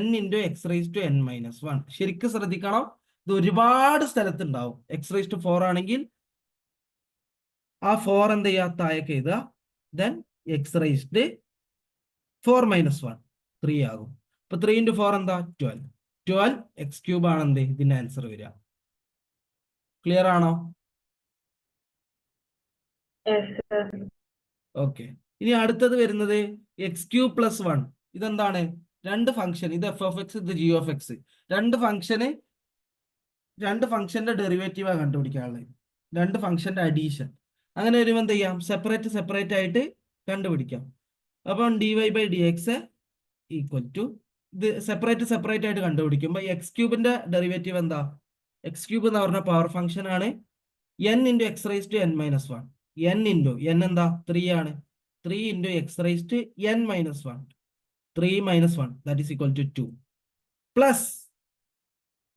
n into x⁻n−1. ശരിക്കും ശ്രദ്ധിക്കണം, ഇത് ഒരുപാട് സ്ഥലത്ത് ഉണ്ടാവും. x⁴ ആണെങ്കിൽ ആ 4 എന്ത് ചെയ്യുക, താഴേക്ക് എഴുതുക. ദെൻ x⁻⁴ -1 3 ആകും. അപ്പൊ 3 × 4 എന്താ? 12 x³ ആണ് എന്ത് ഇതിന്റെ ആൻസർ വരിക. ക്ലിയർ ആണോ? ഓക്കെ, ഇനി അടുത്തത് വരുന്നത് x³ + 1. ഇതെന്താണ്? രണ്ട് ഫംഗ്ഷൻ, ഇത് f(x), ഇത് g(x). രണ്ട് ഫംഗ്ഷന്റെ ഡെറിവേറ്റീവാണ് കണ്ടുപിടിക്കാനുള്ളത്, രണ്ട് ഫംഗ്ഷന്റെ അഡീഷൻ. അങ്ങനെ വരുമ്പോൾ എന്ത് ചെയ്യാം? സെപ്പറേറ്റ് ആയിട്ട് കണ്ടുപിടിക്കാം. അപ്പം dy/dx ഈക്വൽ ടു ഇത് സെപ്പറേറ്റ് ആയിട്ട് കണ്ടുപിടിക്കുമ്പോൾ x³ ഡെറിവേറ്റീവ് എന്താ? x³ എന്ന് പറഞ്ഞ പവർ ഫംഗ്ഷൻ ആണ്. n into x⁻n−1. n എന്താ? 3 ആണ്. 3 into x⁻n−1. 3 - 1 that is equal to 2. Plus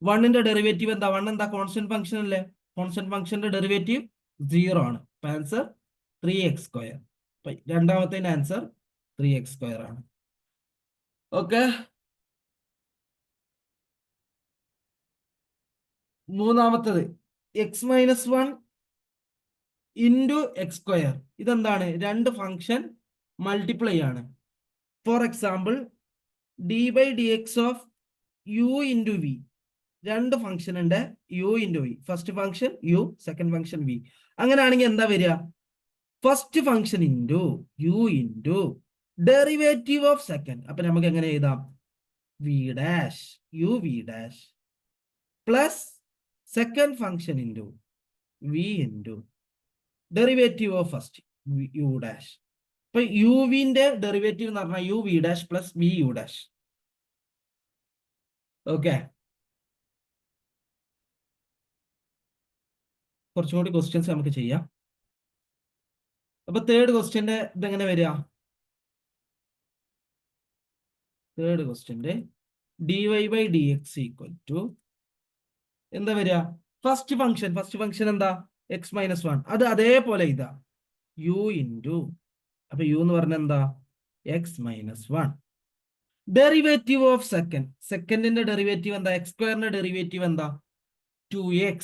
1ന്റെ ഡെറിവേറ്റീവ് എന്താ? 1 എന്താ? കോൺസ്റ്റന്റ് ഫംഗ്ഷൻ അല്ലേ? കോൺസ്റ്റന്റ് ഫംഗ്ഷന്റെ ഡെറിവേറ്റീവ് 0 ആണ്. Answer 3x². രണ്ടാമത്തെ ആൻസർ 3x² ആണ്. ഓക്കെ, മൂന്നാമത്തത് x−1 ഇൻറ്റു x². ഇതെന്താണ്? രണ്ട് ഫംഗ്ഷൻ മൾട്ടിപ്ലൈ ആണ്. For example d by D x of u into v. രണ്ട് ഫംഗ്ഷൻ ഉണ്ട്, u into v. First function u, second function v. അങ്ങനെയാണെങ്കിൽ എന്താ വരിക? First function into u into derivative of second. അപ്പൊ നമുക്ക് എങ്ങനെ എഴുതാം? V dash u v dash plus second function into v into derivative of first u dash. ഇപ്പൊ u വിന്റെ derivative എന്ന് പറഞ്ഞാൽ u v dash plus v u dash. Okay, കുറച്ചും കൂടി ക്വസ്റ്റ്യൻസ് നമുക്ക് ചെയ്യാം. അപ്പൊ തേർഡ് ക്വസ്റ്റ്യന്റെ ഇതെങ്ങനെ വരിക? തേർഡ് ക്വസ്റ്റ്യന്റെ d Y by D X equal to എന്താ വരിക? ഫസ്റ്റ് ഫംഗ്ഷൻ എന്താ? X minus one. അത് അതേപോലെ ഇതാ യു ഇൻറ്റു, അപ്പൊ യു എന്ന് പറഞ്ഞ എന്താ? X minus one. Derivative of സെക്കൻഡിന്റെ ഡെറിവേറ്റീവ് എന്താ? എക്സ് സ്ക്വയറിന്റെ ഡെറിവേറ്റീവ് എന്താ? 2x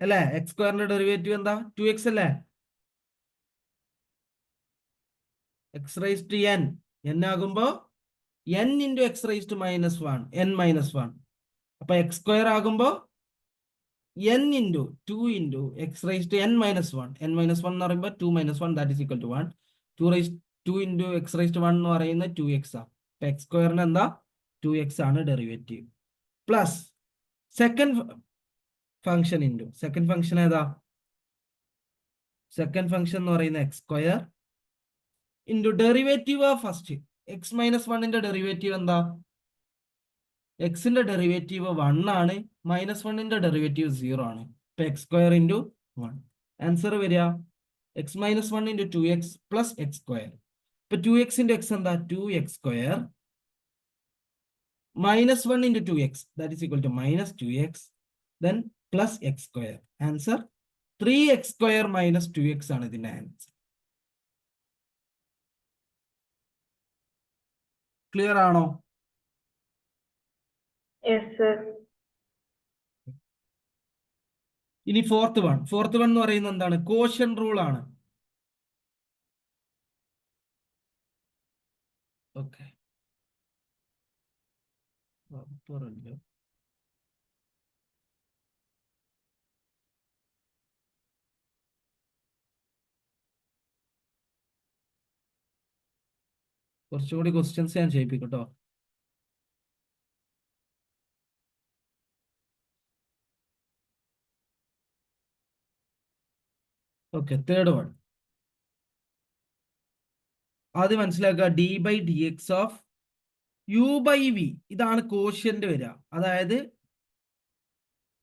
അല്ലേ? എക്സ് സ്ക്വയറിന്റെ ഡെറിവേറ്റീവ് എന്താ? 2x അല്ലേ? X rice to n, n ആകുമ്പോ n into x rice to minus one, n minus one. അപ്പൊ എക്സ് സ്ക്വയർ ആകുമ്പോ n into 2 into x rice to n minus one. N minus one എന്ന് പറയുമ്പോൾ 2 minus one that is equal to 1. 2 into x raise to 1 എന്ന് പറയുന്നത് 2x ആണ്. അപ്പൊ X സ്ക്വയറിന് എന്താ? 2x ആണ് derivative. Plus second function into, second function ഏതാ? സെക്കൻഡ് ഫംഗ്ഷൻ എന്ന് പറയുന്ന X square into derivative of first X minus വണ്ണിന്റെ ഡെറിവേറ്റീവ് എന്താ? എക്സിന്റെ ഡെറിവേറ്റീവ് 1 ആണ്, മൈനസ് വണ്ണിന്റെ ഡെറിവേറ്റീവ് 0 ആണ്. ഇപ്പൊ എക്സ് സ്ക്വയർ ഇൻറ്റു 1. ആൻസർ വരിക x minus one into 2x plus x square. ഇപ്പൊ 2x ഇൻറ്റു എക്സ് എന്താ? 2x square minus 1 into 2x that is equal to minus 2x then plus x square. Answer 3x square minus 2x ആണ് ഇതിന്റെ answer. Clear ആണോ? Yes sir. ഇനി fourth one എന്ന് പറയുന്നത് എന്താണ്? Quotient rule ആണ്. Okay, കുറച്ചുകൂടി ക്വസ്റ്റ്യൻസ് ഞാൻ ചെയ്യിപ്പിക്കട്ടോ. ഓക്കെ, തേർഡ് വൺ ആദ്യം മനസ്സിലാക്കുക. D by D x of u by v, ഇതാണ് കോഷ്യന്റ് വരിക. അതായത്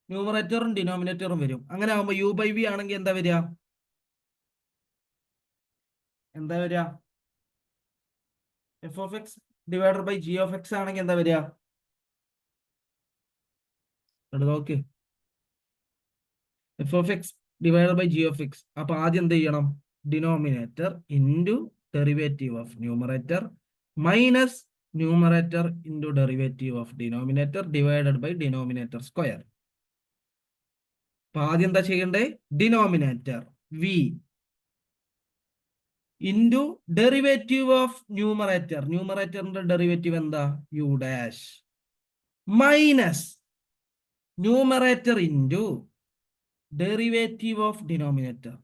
ന്യൂമറേറ്ററും ഡിനോമിനേറ്ററും വരും. അങ്ങനെ ആകുമ്പോ യു ബൈ വി ആണെങ്കിൽ എന്താ വരിക? F of x divided by g of x ആണെങ്കിൽ എന്താ വരിക? നോക്ക്, f of x divided by g of x. അപ്പൊ ആദ്യം എന്ത് ചെയ്യണം? Denominator into derivative of numerator minus numerator into derivative of denominator divided by denominator square. അപ്പൊ ആദ്യം എന്താ ചെയ്യണ്ടേ? Denominator v into derivative of ന്യൂമറേറ്ററിന്റെ ഡെറിവേറ്റീവ് എന്താ? U dash minus numerator into derivative of denominator.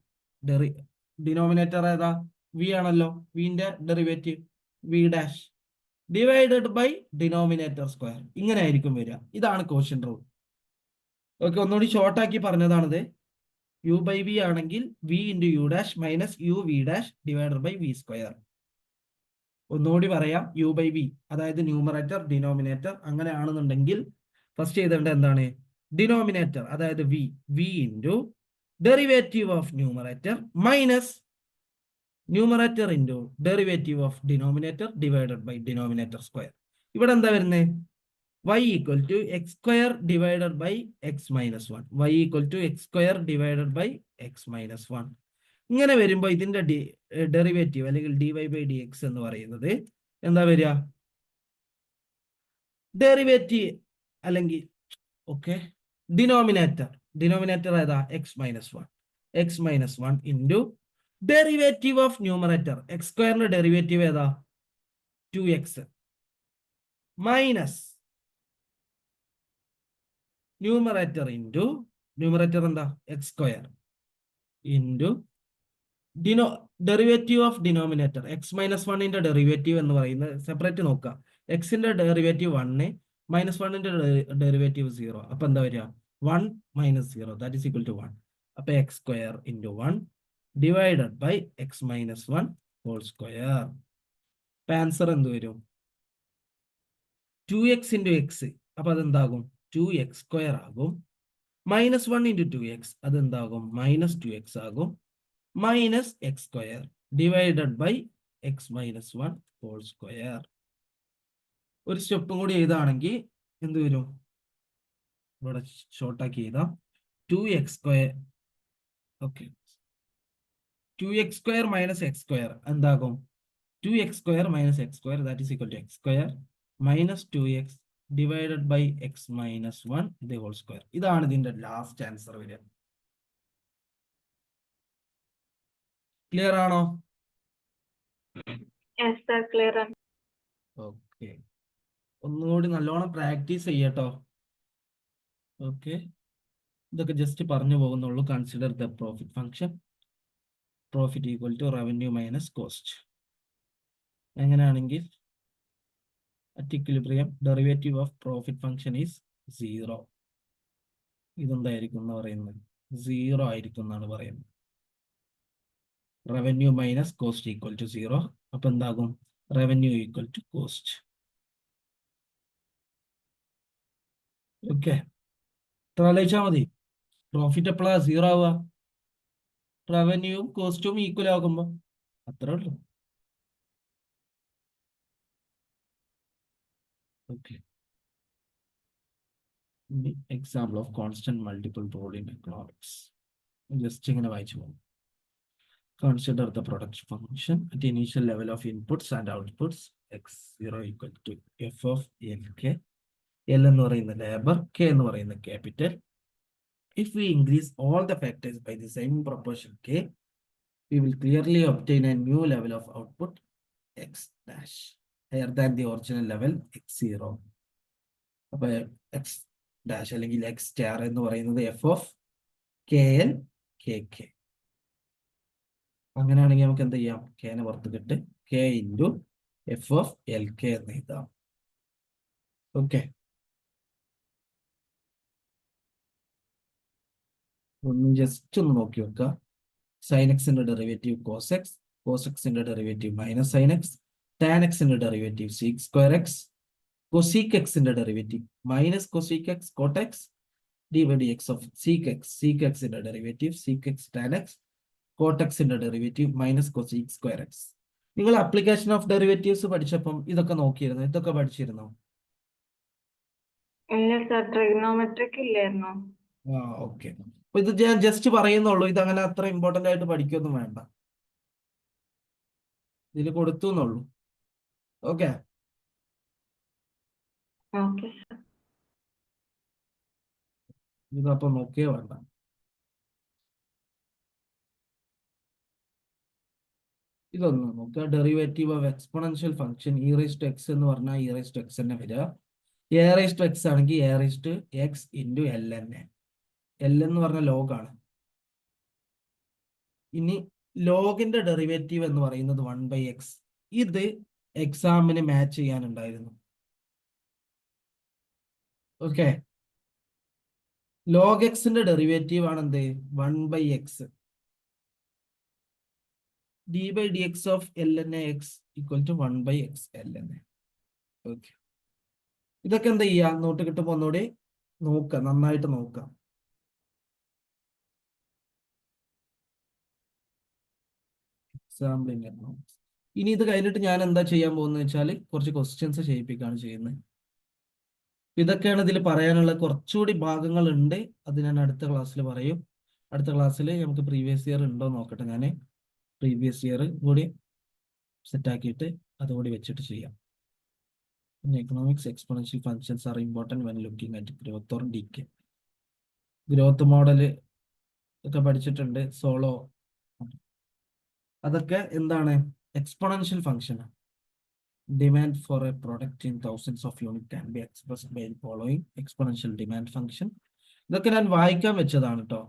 Denominator ഏതാ? വി ആണല്ലോ. വിന്റെ derivative V dash divided by denominator square. ഇങ്ങനെ ആയിരിക്കും വരിക. ഇതാണ് കോഷ്യൻ റൂൾ. ഓക്കെ, ഒന്നുകൂടി ഷോർട്ടാക്കി പറഞ്ഞതാണിത്. യു ബൈ വി ആണെങ്കിൽ v into u dash minus u v dash divided by v square. ഒന്നുകൂടി പറയാം. യു ബൈ വി അതായത് ന്യൂമറേറ്റർ ഡിനോമിനേറ്റർ അങ്ങനെയാണെന്നുണ്ടെങ്കിൽ ഫസ്റ്റ് ചെയ്തേണ്ടത് എന്താണ്? ഡിനോമിനേറ്റർ അതായത് v into derivative of numerator minus numerator into derivative of denominator divided by denominator square. ഇവിടെ എന്താ വരുന്നത്? y equal to x square divided by x minus one. Y equal to x square divided by x minus one. ഇങ്ങനെ വരുമ്പോൾ ഇതിന്റെ derivative അല്ലെങ്കിൽ d Y by D x എന്ന് പറയുന്നത് എന്താ വരിക? ഡെറിവേറ്റീവ് അല്ലെങ്കിൽ ഓക്കെ ഡിനോമിനേറ്റർ ഏതാ? X minus one into derivative of numerator x സ്ക്വയറിന്റെ ഡെറിവേറ്റീവ് ഏതാ? 2x minus numerator into numerator എന്താ x square into derivative of denominator x minus വണ്ണിന്റെ ഡെറിവേറ്റീവ് എന്ന് പറയുന്നത് സെപ്പറേറ്റ് നോക്കുക. എക്സിന്റെ ഡെറിവേറ്റീവ് 1, മൈനസ് വണ്ണിന്റെ ഡെറിവേറ്റീവ് 0. അപ്പൊ എന്താ വരിക? 1 minus 0 that is equal to 1. അപ്പൊ x square into 1 divided by x minus 1 whole square. അപ്പൊ ആൻസർ എന്ത് വരും? 2x ഇൻറ്റു എക്സ്, അപ്പൊ അതെന്താകും? 2x സ്ക്വയർ ആകും. മൈനസ് 1 ഇൻറ്റു 2x അതെന്താകും? മൈനസ് 2x ആകും. Minus x square divided by x minus 1 whole square. ഒരു സ്റ്റെപ്പും കൂടി എഴുതാണെങ്കിൽ എന്ത് വരും? ഇവിടെ ഷോർട്ടാക്കി എഴുതാം. 2x square, okay, 2x square minus x square എന്താകും? 2x square minus x square that is equal to x square minus 2x divided by x minus 1 the whole square. ഇതാണ് ഇതിന്റെ ലാസ്റ്റ് ആൻസർ വരിക. ക്ലിയർ ആണോ? Yes, sir, clear ആണ്. Okay, ഒന്നുകൂടി നല്ലോണം practice ചെയ്യട്ടോ. Okay, ഇതൊക്കെ ജസ്റ്റ് പറഞ്ഞു പോകുന്നുള്ളൂ. Consider the profit function. Profit equal to revenue minus cost. എങ്ങനെയാണെങ്കിൽ at equilibrium derivative of profit function is 0. ഇതെന്തായിരിക്കും എന്ന് പറയുന്നത്? 0 ആയിരിക്കും എന്നാണ് പറയുന്നത്. Revenue minus cost equal to 0. അപ്പൊ എന്താകും? Revenue equal to cost. Okay, ഇത്ര ആലോചിച്ചാൽ മതി. പ്രോഫിറ്റ് എപ്പോഴാണ് 0 ആവുക? റവന്യൂവും കോസ്റ്റും ഈക്വൽ ആകുമ്പോൾ. അത്രേ ഉള്ളൂ. Okay, example of constant multiple rule in economics. Just ഇങ്ങനെ വായിച്ചു പോകും. Consider the production function at initial level of inputs and outputs x0 equal to f of Lk. L എന്ന് പറയുന്ന ലേബർ, K എന്ന് പറയുന്ന capital. If we increase all the factors by the same proportion K, we will clearly obtain a new level of output x dash higher than the original level x0. അപ്പൊ x dash അല്ലെങ്കിൽ x star എന്ന് പറയുന്നത് f of KL KK. അങ്ങനെയാണെങ്കിൽ നമുക്ക് എന്ത് ചെയ്യാം? കെനെ പുറത്തിട്ട് K into F of L K എന്ന് എഴുതാം. ഓക്കെ, ഒന്ന് ജസ്റ്റ് ഒന്ന് നോക്കി വെക്കുക. സൈൻ എക്സിന്റെ ഡെറിവേറ്റീവ് കോസ് എക്സ്, കോസ് എക്സിന്റെ derivative minus sine x, tan എക്സിന്റെ derivative sec square x, cosec എക്സിന്റെ derivative minus cosec x cot x d by D x of sec x, sec എക്സിന്റെ derivative sec x tan x, കോട്ടക്സിന്റെ derivative minus cosec square x. നിങ്ങൾ application of derivatives പഠിച്ചപ്പം ഇതൊക്കെ നോക്കിയിരുന്നു, ഇതൊക്കെ പഠിച്ചിരുന്നോ? ഇല്ല sir, trigonometric ഇല്ലായിരുന്നു. ആ, ഓക്കെ. അപ്പൊ ഇത് ഞാൻ ജസ്റ്റ് പറയുന്നുള്ളൂ. ഇതങ്ങനെ അത്ര ഇമ്പോർട്ടന്റ് ആയിട്ട് പഠിക്കൊന്നും വേണ്ട. ഇതിൽ കൊടുത്തു എന്നുള്ളൂ. Okay, okay sir. ഇതപ്പൊ നോക്കിയേ വേണ്ട. ഇതൊന്ന് നോക്കുക. Derivative of exponential function e raise to x എന്ന് പറഞ്ഞാൽ ഇ റൈസ് ടു എക്സ് തന്നെ വരിക. എ റൈസ് ടു എക്സ് ആണെങ്കിൽ a raise to x into l തന്നെ. എൽ എന്ന് പറഞ്ഞ ലോഗാണ്. ഇനി ലോഗിന്റെ ഡെറിവേറ്റീവ് എന്ന് പറയുന്നത് 1/x. ഇത് എക്സാമിന് മാച്ച് ചെയ്യാനുണ്ടായിരുന്നു. ഓക്കെ, ലോഗ് എക്സിന്റെ ഡെറിവേറ്റീവ് ആണ് എന്ത്? 1/x. D by D x of l n x equal to 1/x l n. Okay, ഇതൊക്കെ എന്താ ചെയ്യാ? നോട്ട് കിട്ടുമ്പോൾ ഒന്നുകൂടി നോക്കുക, നന്നായിട്ട് നോക്കാം. Example economics. ഇനി ഇത് കഴിഞ്ഞിട്ട് ഞാൻ എന്താ ചെയ്യാൻ പോകുന്നത് വെച്ചാൽ കുറച്ച് ക്വസ്റ്റ്യൻസ് ചെയ്യിപ്പിക്കുകയാണ് ചെയ്യുന്നത്. ഇതൊക്കെയാണ് ഇതിൽ പറയാനുള്ള. കുറച്ചുകൂടി ഭാഗങ്ങളുണ്ട്, അത് ഞാൻ അടുത്ത ക്ലാസ്സിൽ പറയും. അടുത്ത ക്ലാസ്സിൽ നമുക്ക് പ്രീവിയസ് ഇയർ ഉണ്ടോ നോക്കട്ടെ. ഞാൻ പ്രീവിയസ് ഇയർ കൂടി സെറ്റാക്കിയിട്ട് അതുകൂടി വെച്ചിട്ട് ചെയ്യാം. Economics exponential functions are important when looking at growth or decay. Growth model ഒക്കെ പഠിച്ചിട്ടുണ്ട്. സോളോ അതൊക്കെ എന്താണ്? Exponential function. Demand for a product in thousands of units can be expressed by the following exponential demand function. ഇതൊക്കെ ഞാൻ വായിക്കാൻ വെച്ചതാണ് കേട്ടോ.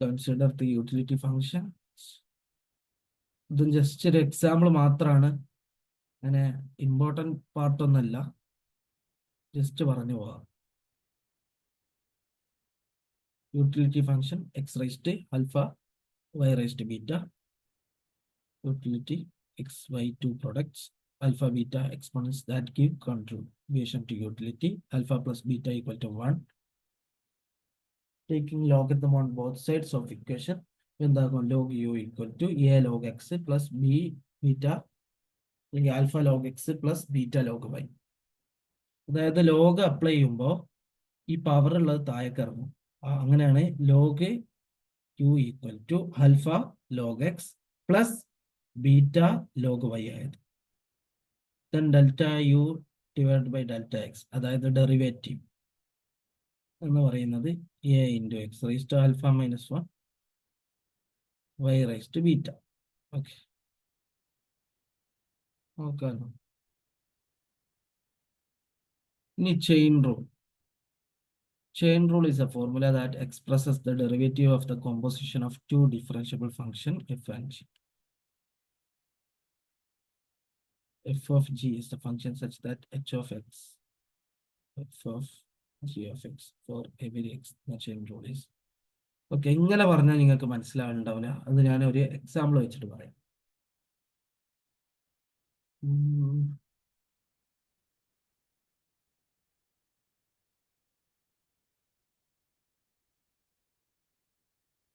Consider the utility function. ഇതും ജസ്റ്റ് ഒരു എക്സാമ്പിൾ മാത്രമാണ്, അങ്ങനെ ഇമ്പോർട്ടൻറ്റ് പാർട്ടൊന്നല്ല, ജസ്റ്റ് പറഞ്ഞു പോവാം. Utility function x raised to alpha y raised to beta. Utility x y two products alpha beta exponents that give contribution to utility alpha plus beta equal to 1. Taking logarithm on both sides of equation, when the log u equal to a log x plus b beta alpha log x plus beta log y. അതായത് log apply ചെയ്യുമ്പോൾ ഈ power ഉള്ളത് താഴേക്ക് ഇറങ്ങും. അങ്ങനെയാണ് log u equal to alpha log x plus beta log y ആയത്. Then delta u divide by delta x, അതായത് derivative എന്ന് പറയുന്നത് a into x rice to alpha minus 1 y rise to beta. Okay, നോക്കാമല്ലോ. ഇനി chain rule. Chain rule is a formula that expresses the derivative of the composition of two differentiable function f and g. F of g is the function such that h of x, f of g of x for every x. The chain rule is. Okay, ഇങ്ങനെ പറഞ്ഞാൽ നിങ്ങൾക്ക് മനസ്സിലാവുന്നുണ്ടാവില്ല. അത് ഞാൻ ഒരു example വെച്ചിട്ട് പറയാം.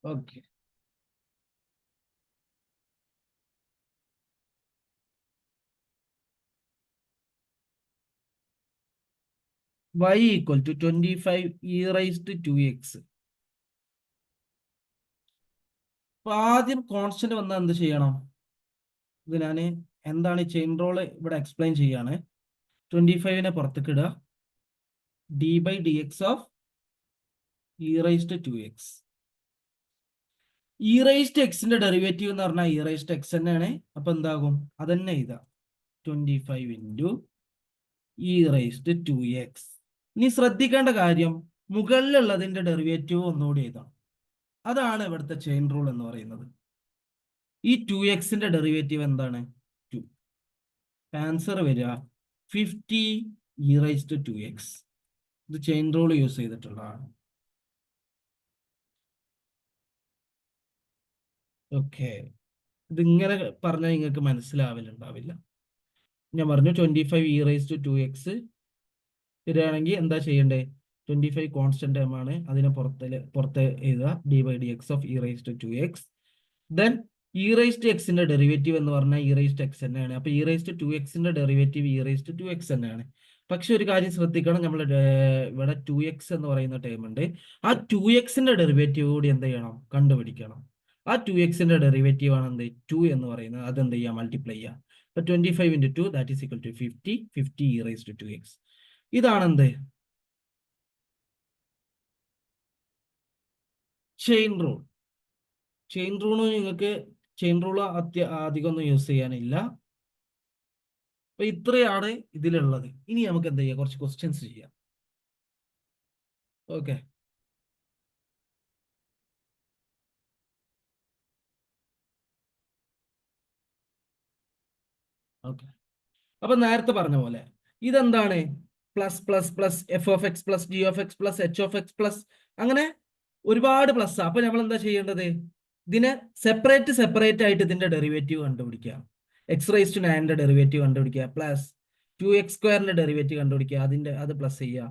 Okay. Y equal to 25 e raised to 2x. അപ്പൊ ആദ്യം കോൺസ്റ്റന്റ് വന്നാൽ എന്ത് ചെയ്യണം? ഇത് ഞാൻ എന്താണ് ചെയിൻ റോള് ഇവിടെ എക്സ്പ്ലെയിൻ ചെയ്യാണ്. 25നെ പുറത്തേക്ക് ഇടുക, d by D x of e raised 2x. E raised എക്സിന്റെ ഡെറിവേറ്റീവ് എന്ന് പറഞ്ഞാൽ ഇ റൈസ്ഡ് എക്സ് തന്നെയാണ്. അപ്പൊ എന്താകും? അതന്നെ ഇതാ 25 ഇൻറ്റു ഇ റൈസ്ഡ് 2x. ഇനി ശ്രദ്ധിക്കേണ്ട കാര്യം, മുകളിലുള്ളതിന്റെ ഡെറിവേറ്റീവ് ഒന്നുകൂടി എഴുതാം. അതാണ് ഇവിടുത്തെ ചെയിൻ റൂൾ എന്ന് പറയുന്നത്. ഈ 2xന്റെ ഡെറിവേറ്റീവ് എന്താണ്? 2. ആൻസർ വരിക 50 ഇ റൈസ്ഡ് 2x. ഇത് ചെയിൻ റൂൾ യൂസ് ചെയ്തിട്ടുള്ളതാണ്. ഓക്കെ, ഇതിങ്ങനെ പറഞ്ഞാൽ നിങ്ങൾക്ക് മനസ്സിലാവില്ല. ഞാൻ പറഞ്ഞു 25 ഇ റൈസ്ഡ് 2x വരികയാണെങ്കിൽ എന്താ ചെയ്യണ്ടേ? 25 കോൺസ്റ്റന്റ് ടേം ആണ്, അതിനെ പുറത്ത് എഴുതുക, d by D x of e raised 2x. Then e raised എക്സിന്റെ ഡെറിവേറ്റീവ് എന്ന് പറഞ്ഞാൽ ഇ റൈസ്ഡ് എക്സ് തന്നെയാണ്. അപ്പൊ ഇ റൈസ്ഡ് 2xന്റെ ഡെറിവേറ്റീവ് ഇ റൈസ്ഡ് 2x തന്നെയാണ്. പക്ഷെ ഒരു കാര്യം ശ്രദ്ധിക്കണം, നമ്മൾ ഇവിടെ 2x എന്ന് പറയുന്ന ടേം ഉണ്ട്. ആ 2xന്റെ ഡെറിവേറ്റീവ് കൂടി എന്ത് ചെയ്യണം? കണ്ടുപിടിക്കണം. ആ 2xന്റെ ഡെറിവേറ്റീവ് ആണ് എന്ത്? 2 എന്ന് പറയുന്നത്. അത് എന്ത് ചെയ്യുക? മൾട്ടിപ്ലൈ ചെയ്യുക. അപ്പൊ 25 into 2 that is equal to 50 e raised 2x. ഇതാണ് എന്ത്? Chain rule. ചെയിൻ റൂൾ നിങ്ങൾക്ക് ചെയിൻ റൂൾ അധികം ഒന്നും യൂസ് ചെയ്യാനില്ല. അപ്പൊ ഇത്രയാണ് ഇതിലുള്ളത്. ഇനി നമുക്ക് എന്ത് ചെയ്യാം? കുറച്ച് ക്വസ്റ്റ്യൻസ് ചെയ്യാം. Okay, okay. അപ്പൊ നേരത്തെ പറഞ്ഞ പോലെ ഇതെന്താണ്? Plus plus plus F of X plus G of X plus H of X plus, അങ്ങനെ ഒരുപാട് പ്ലസ്. അപ്പൊ നമ്മൾ എന്താ ചെയ്യേണ്ടത്? ഇതിനെ സെപ്പറേറ്റ് ആയിട്ട് ഇതിന്റെ ഡെറിവേറ്റീവ് കണ്ടുപിടിക്കുക. എക്സ് റൈസ് ടു 9ന്റെ ഡെറിവേറ്റീവ് കണ്ടുപിടിക്കുക, പ്ലസ് 2x² ഡെറിവേറ്റീവ് കണ്ടുപിടിക്കുക, അത് പ്ലസ് ചെയ്യുക.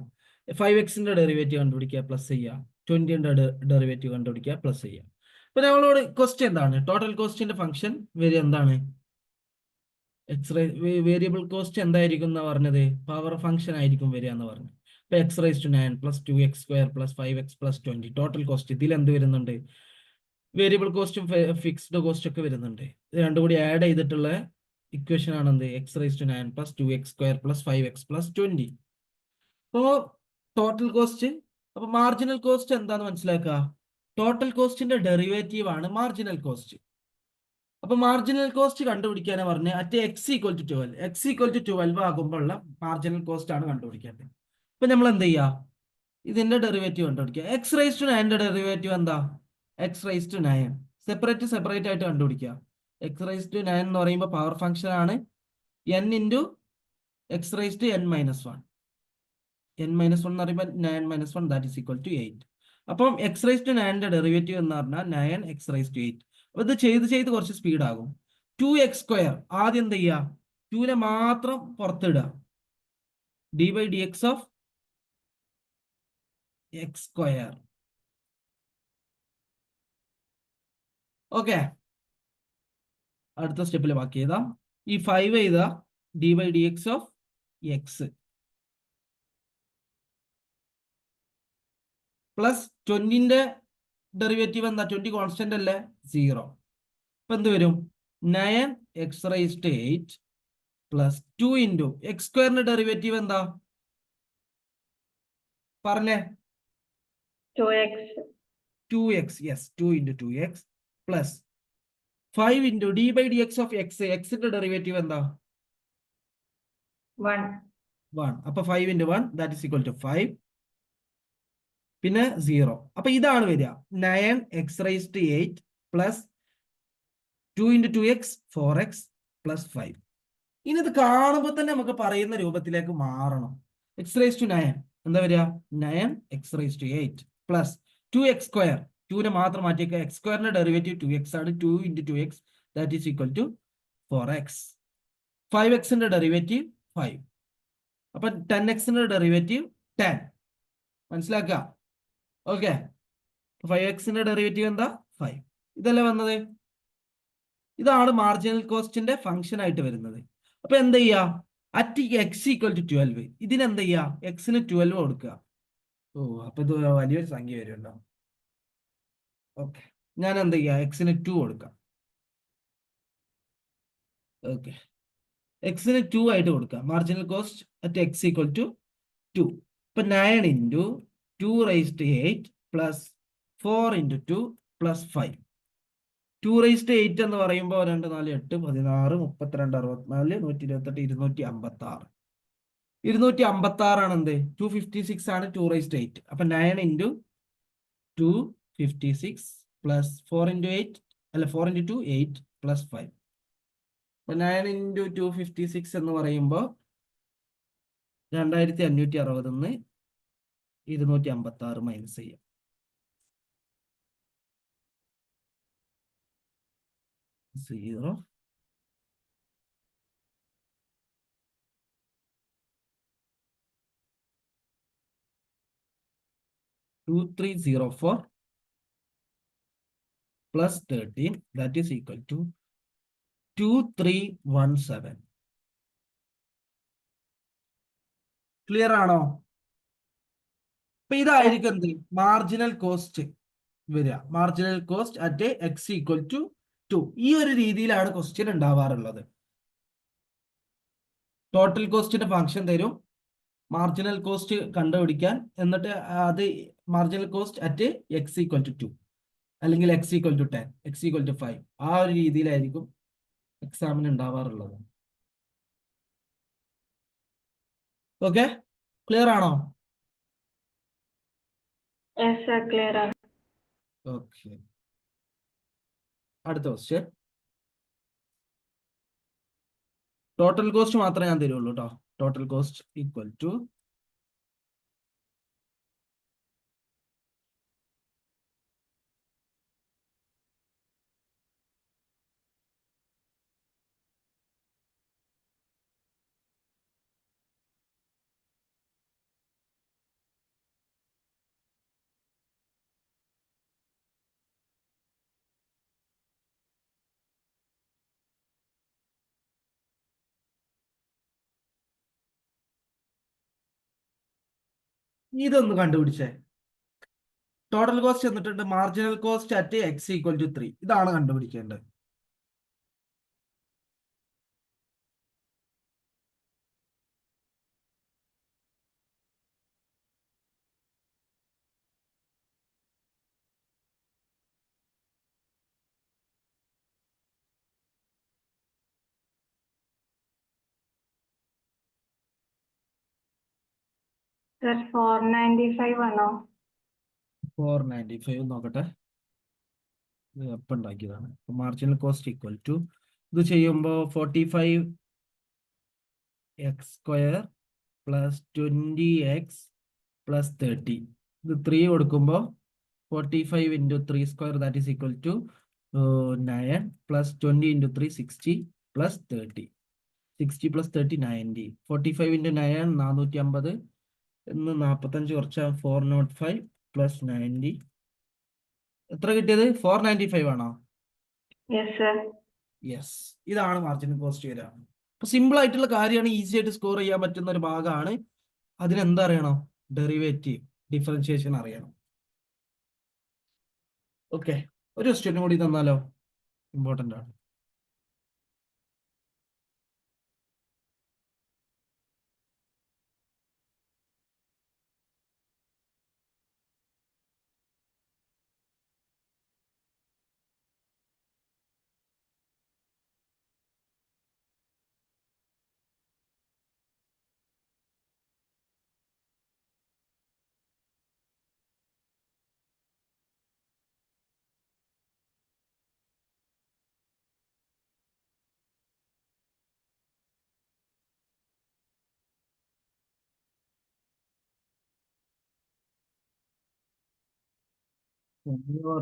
5xന്റെ ഡെറിവേറ്റീവ് കണ്ടുപിടിക്കുക, പ്ലസ് ചെയ്യുക. 20ന്റെ ഡെറിവേറ്റീവ് കണ്ടുപിടിക്കുക, പ്ലസ് ചെയ്യുക. അപ്പൊ നമ്മളോട് ക്വസ്റ്റ്യൻ എന്താണ്? ടോട്ടൽ കോസ്റ്റിന്റെ ഫംഗ്ഷൻ വരിക എന്താണ്? വേരിയബിൾ കോസ്റ്റ് എന്തായിരിക്കും എന്നാ പറഞ്ഞത്? പവർ ഫംഗ്ഷൻ ആയിരിക്കും വരിക എന്ന് പറഞ്ഞു. ഇപ്പൊ x rice to 9 plus 2x² plus 5x plus 20 total cost. ഇതിൽ എന്ത് വരുന്നുണ്ട്? വേരിയബിൾ കോസ്റ്റും ഫിക്സ്ഡ് കോസ്റ്റ് ഒക്കെ വരുന്നുണ്ട്. ഇത് രണ്ടും കൂടി ആഡ് ചെയ്തിട്ടുള്ള ഇക്വേഷൻ ആണ് എന്ത് x rice to 9 plus 2x² plus 5x plus 20. അപ്പോൾ ടോട്ടൽ കോസ്റ്റ്, അപ്പൊ മാർജിനൽ കോസ്റ്റ് എന്താന്ന് മനസ്സിലാക്കുക. ടോട്ടൽ കോസ്റ്റിന്റെ ഡെറിവേറ്റീവ് ആണ് മാർജിനൽ കോസ്റ്റ്. അപ്പൊ മാർജിനൽ കോസ്റ്റ് കണ്ടുപിടിക്കാനാണ് പറഞ്ഞത് at x equal to 12. X equal to 12 ആകുമ്പോൾ ഉള്ള മാർജിനൽ കോസ്റ്റ് ആണ് കണ്ടുപിടിക്കേണ്ടത്. അപ്പൊ നമ്മൾ എന്ത് ചെയ്യുക, ഇതിന്റെ ഡെറിവേറ്റീവ് കണ്ടുപിടിക്കുക. എക്സ് റൈസ് ടു 9ന്റെ ഡെറിവേറ്റീവ് എന്താ, എക്സ് റൈസ് ടു 9 സെപ്പറേറ്റ് ആയിട്ട് കണ്ടുപിടിക്കുക. എക്സ് റൈസ് ടു 9 എന്ന് പറയുമ്പോൾ പവർ ഫംഗ്ഷൻ ആണ് n into x rice to n minus 1. n minus 1 എന്ന് പറയുമ്പോൾ 9 minus 1 that is equal to 8. അപ്പം എക്സ് റൈസ് ടു 9ന്റെ ഡെറിവേറ്റീവ് എന്ന് പറഞ്ഞാൽ 9x റൈസ് ടു 8. അപ്പൊ ഇത് ചെയ്ത് കുറച്ച് സ്പീഡ് ആകും. 2x² ആദ്യം എന്ത് ചെയ്യുക, 2നെ മാത്രം പുറത്തിടുക. d/dx of x². ഓക്കെ, അടുത്ത സ്റ്റെപ്പിൽ ബാക്കി ചെയ്താം. ഈ 5 ചെയ്താ d/dx ഓഫ് x പ്ലസ് 20ന്റെ ഡെറിവേറ്റീവ് എന്താ, 20 കോൺസ്റ്റന്റ് അല്ലേ, 0. അപ്പൊ എന്ത് വരും, 9x rise to 8 plus 2 into x²ന്റെ ഡെറിവേറ്റീവ് എന്താ പറഞ്ഞേ, 2x 2x. Yes, 2 into 2x plus 5 into d/dx of x ന്റെ ഡെറിവേറ്റീവ് എന്താ 1 1. അപ്പൊ 5 into 1 that is equal to 5, പിന്നെ 0. അപ്പൊ ഇതാണ് വരിക 9x rise to 8 plus 2 into 2x 4x plus 5. ഇനി ഇത് കാണുമ്പോൾ തന്നെ നമുക്ക് പറയുന്ന രൂപത്തിലേക്ക് മാറണം. എക്സ് റൈസ് ടു 9 എന്താ വരിക, 9x rise to 8 plus 2x². 2നെ മാത്രം മാറ്റിയേക്കുക. x²ന്റെ ഡെറിവേറ്റീവ് 2x ആണ്. 2 into 2x that is equal to 4x. 5xന്റെ ഡെറിവേറ്റീവ് 5. അപ്പൊ 10xന്റെ ഡെറിവേറ്റീവ് 10. മനസ്സിലാക്കുക. ഓക്കെ, 5xന്റെ ഡെറിവേറ്റീവ് എന്താ 5. ഇതല്ലേ വന്നത്. ഇതാണ് മാർജിനൽ കോസ്റ്റിന്റെ ഫംഗ്ഷൻ ആയിട്ട് വരുന്നത്. അപ്പൊ എന്ത് ചെയ്യുക, അറ്റ് എക്സ് ഈക്വൽ ടു 12 ഇതിനെന്ത് ചെയ്യുക, എക്സിന് 12 കൊടുക്കുക. ഓ, അപ്പൊ ഇത് വലിയൊരു സംഖ്യ വരുമല്ലോ. ഓക്കെ, ഞാൻ എന്ത് ചെയ്യുക, എക്സിന് 2 കൊടുക്കാം. ഓക്കെ, എക്സിന് 2 ആയിട്ട് കൊടുക്കുക. Marginal cost at x equal to 2. ഇപ്പൊ 9 into 2 raise to 8 plus 4 into 2 plus 5. 2 raise to 8 എന്ന് പറയുമ്പോൾ 2 4 8 16 32 64 128 256. 256 ആണ് എന്ത്, 256 ആണ് 2 റൈസ് ടു 8. അപ്പൊ 9 ഇൻറ്റു 256 പ്ലസ് 4 ഇൻറ്റു 8 അല്ല 4 ഇൻറ്റു 2 8 പ്ലസ് 5. അപ്പൊ 9 ഇൻറ്റു 256 എന്ന് പറയുമ്പോൾ 2560 256 മൈനസ് ചെയ്യാം. 0 2304 plus 13 that is equal to 2317. Clear ആണോ? അപ്പൊ ഇതായിരിക്കും എന്ത്, മാർജിനൽ കോസ്റ്റ് വരിക. Marginal cost at x equal to 2. ഈ ഒരു രീതിയിലാണ് ക്വസ്റ്റ്യൻ ഉണ്ടാവാറുള്ളത്. ടോട്ടൽ കോസ്റ്റിന്റെ ഫംഗ്ഷൻ തരും, മാർജിനൽ കോസ്റ്റ് കണ്ടുപിടിക്കാൻ, എന്നിട്ട് അത് marginal cost at x equal to 2 അല്ലെങ്കിൽ x equal to 10, x equal to 5. ആ ഒരു രീതിയിലായിരിക്കും എക്സാമിന് ഉണ്ടാവാറുള്ളത്. ഓക്കെ, ക്ലിയർ ആണോ? yes sir clear ആണ്. ഓക്കെ, അടുത്ത ക്വസ്റ്റ്യൻ. ടോട്ടൽ കോസ്റ്റ് മാത്രമേ ഞാൻ തരുള്ളൂ കേട്ടോ. ടോട്ടൽ കോസ്റ്റ് ഈക്വൽ ടു ഇതൊന്ന് കണ്ടുപിടിച്ചേ. ടോട്ടൽ കോസ്റ്റ് എന്നിട്ടുണ്ട് marginal cost at x equal to 3. ഇതാണ് കണ്ടുപിടിക്കേണ്ടത്. സർ 495 ആണോ? 495 നോക്കട്ടെ. ഇത് എപ്പം ഉണ്ടാക്കിയതാണ്. മാർജിനൽ കോസ്റ്റ് ഈക്വൽ ടു ഇത് ചെയ്യുമ്പോൾ 45 X square plus 20x plus 30. ഇത് 3 കൊടുക്കുമ്പോൾ 45 into 3 square that is equal to 9 plus 20 into 3 60 plus 30. 60 plus 30 90. 45 into 9 450 എന്ന് 45 കുറച്ച 405 പ്ലസ് 90. എത്ര കിട്ടിയത്? 495 ആണോ? Yes sir. യെസ്. ഇതാണ് മാർജിനൽ കോസ്റ്റ് വരിക. അപ്പൊ സിമ്പിൾ ആയിട്ടുള്ള കാര്യമാണ്, ഈസി ആയിട്ട് സ്കോർ ചെയ്യാൻ പറ്റുന്ന ഒരു ഭാഗമാണ്. അതിനെന്താ അറിയണം? ഡെറിവേറ്റീവ്, ഡിഫറൻഷിയേഷൻ അറിയണം. ഓക്കെ, ഒരു ക്വസ്റ്റ്യൻ കൂടി തന്നാലോ? ഇമ്പോർട്ടൻ്റ് ആണ്.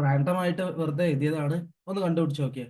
റാൻഡം ആയിട്ട് വെറുതെ എഴുതിയതാണ്. ഒന്ന് കണ്ടുപിടിച്ച് നോക്കിയേ.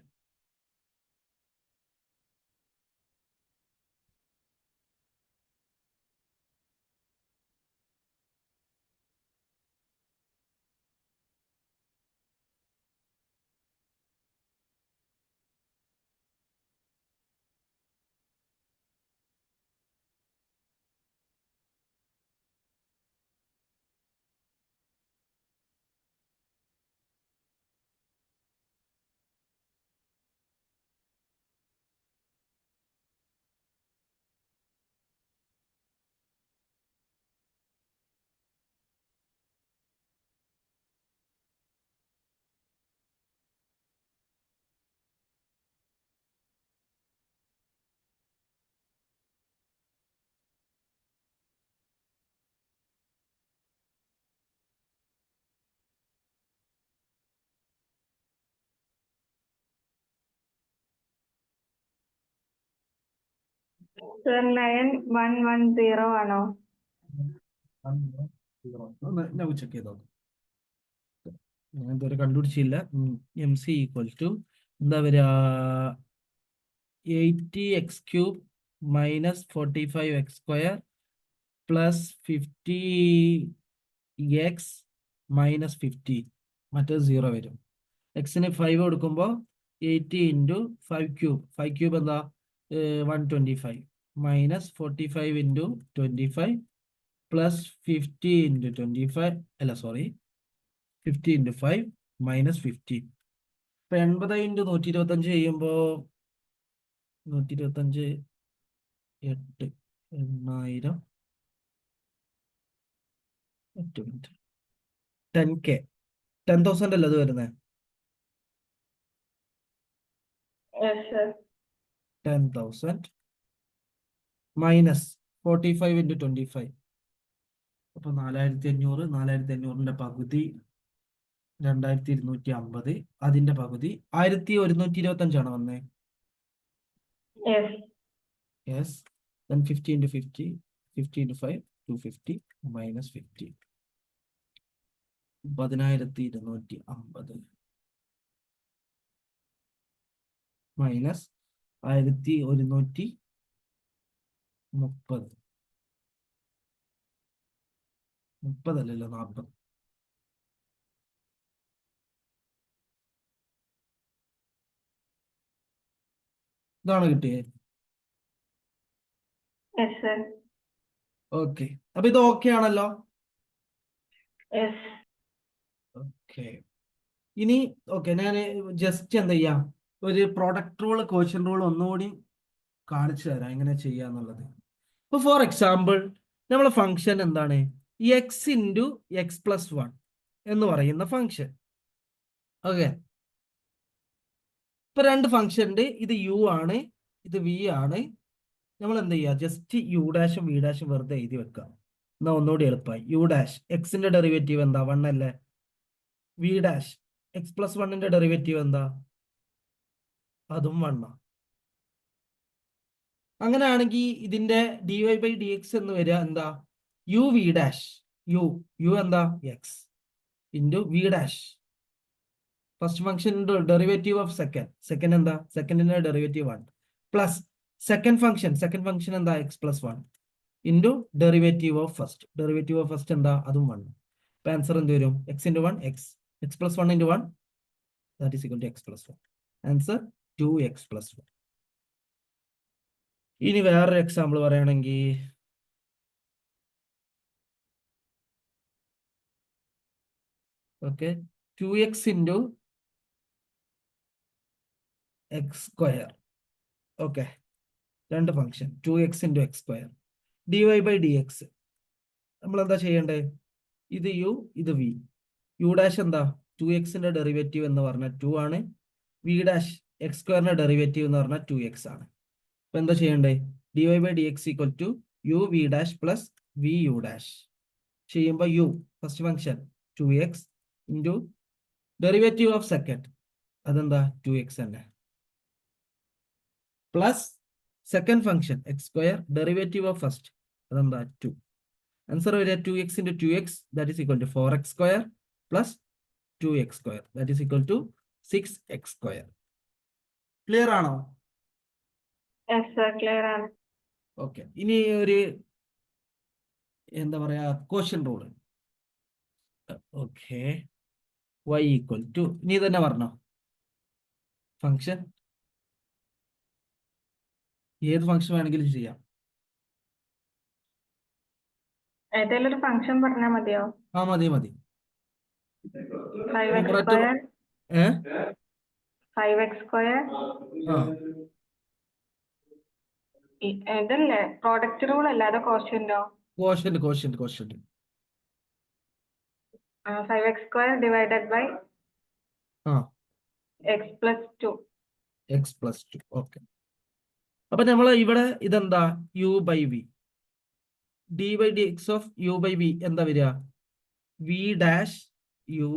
സർ 9110 ആണോ? ഞാൻ ചെക്ക് ചെയ്തോ. ഞാൻ ഇതുവരെ കണ്ടുപിടിച്ചില്ല. എം സി ഈക്വൽ ടു എന്താ വരിക? 80x³ minus 45x square plus 50x minus 50. മറ്റേത് 0 വരും. എക്സിന് 5 കൊടുക്കുമ്പോൾ 80 ഇൻറ്റു 5³ 5³ എന്താ? 125 മൈനസ് 45 ഇൻറ്റു 25 പ്ലസ് 50 ഇൻറ്റു 25 അല്ല സോറി 50 ഇൻറ്റു 5 മൈനസ് 15. ഇപ്പൊ 80 ഇൻറ്റു 125 ചെയ്യുമ്പോൾ 125 8 8000 10K 10,000 അല്ലേ അത് വരുന്നത്? Yes sir. 10,000 മൈനസ് 45 ഇൻറ്റു 25 അപ്പൊ 4500. 4500ന്റെ പകുതി 2250. അതിന്റെ പകുതി 1125 വന്നേ. Yes. Yes. then 50 into 50 50 into 5 250 minus 50 11250 minus 1130 30 അല്ലല്ലോ 40. ഇതാണ് കിട്ടിയത്. Yes sir. ഓക്കെ, അപ്പൊ ഇത് ഓക്കെ ആണല്ലോ. യെസ്. ഓക്കെ. ഇനി ഓക്കെ, ഞാൻ ജസ്റ്റ് എന്താ ചെയ്യാം, ഒരു പ്രൊഡക്റ്റ് റൂൾ ക്വസ്റ്റ്യൻ റൂൾ ഒന്നുകൂടി കാണിച്ചു തരാം എങ്ങനെ ചെയ്യാന്നുള്ളത്. ഇപ്പൊ ഫോർ എക്സാമ്പിൾ നമ്മളെ ഫംഗ്ഷൻ എന്താണ്, X into X plus one എന്ന് പറയുന്ന ഫംഗ്ഷൻ. ഓക്കെ, ഇപ്പൊ രണ്ട് ഫംഗ്ഷൻ ഉണ്ട്, ഇത് യു ആണ്, ഇത് വി ആണ്. നമ്മൾ എന്ത് ചെയ്യുക, ജസ്റ്റ് യു ഡാഷും വി ഡാഷും വെറുതെ എഴുതി വെക്കാം, എന്നാ ഒന്നുകൂടി എളുപ്പമായി. യു ഡാഷ് എക്സിന്റെ ഡെറിവേറ്റീവ് എന്താ, 1 അല്ലേ. വി ഡാഷ് എക്സ് പ്ലസ് വണ്ണിന്റെ ഡെറിവേറ്റീവ് എന്താ, അതും 1. അങ്ങനെയാണെങ്കിൽ ഇതിന്റെ d Y by D x എന്ന് വരിക എന്താ, u v dash, u u എന്താ x into v dash first function derivative of second എന്താ, സെക്കൻഡിന്റെ ഡെറിവേറ്റീവ് 1 പ്ലസ് സെക്കൻഡ് ഫംഗ്ഷൻ എന്താ x plus 1 into derivative of first എന്താ, അതും 1. ഇപ്പൊ ആൻസർ എന്ത് വരും, x into 1 x plus 1 into 1 that is equal to x plus 1. Answer 2x plus 1. ഇനി വേറൊരു എക്സാമ്പിൾ പറയുകയാണെങ്കിൽ okay, 2x into x square. Okay, രണ്ട് function 2x into x square d Y by D x. നമ്മൾ എന്താ ചെയ്യേണ്ടത്, ഇത് U ഇത് V. U dash എന്താ, 2xന്റെ ഡെറിവേറ്റീവ് എന്ന് പറഞ്ഞാൽ 2 ആണ്. വി ഡാഷ് എക്സ് സ്ക്വയറിന്റെ ഡെറിവേറ്റീവ് എന്ന് പറഞ്ഞാൽ 2x ആണ്. അപ്പൊ എന്താ ചെയ്യേണ്ടത്, d Y by D X equal to u v dash plus v u dash ചെയ്യുമ്പോൾ u first function 2x into derivative of second അതെന്താ 2x തന്നെ, plus second function x square derivative of first അതെന്താ 2. Answer വരിക 2x into 2x that is equal to 4x square plus 2x square that is equal to 6x square. Clear ആണോ? Yes sir, clear ആണ്. Okay, ഇനി ഒരു എന്താ പറയാ question rule. Okay, y equal to, നീ തന്നെ പറഞ്ഞോ ഫംഗ്ഷൻ, ഏത് ഫംഗ്ഷൻ വേണമെങ്കിലും ചെയ്യാം. ഏതെങ്കിലും ഒരു ഫംഗ്ഷൻ പറഞ്ഞാൽ മതിയോ? ആ മതി 5x Numerator- സ്ക്വയർ ഏ 5x സ്ക്വയർ ആ ഇതല്ലേ പ്രോഡക്റ്റ് റൂൾ അല്ലാതെ ക്വസ്റ്റ്യൻ്റോ? Quotient 5x square divided by ആ x plus 2. X plus 2. Okay, അപ്പൊ നമ്മൾ ഇവിടെ ഇതെന്താ u by v, d by D x of u by v എന്താ വരിക, v dash u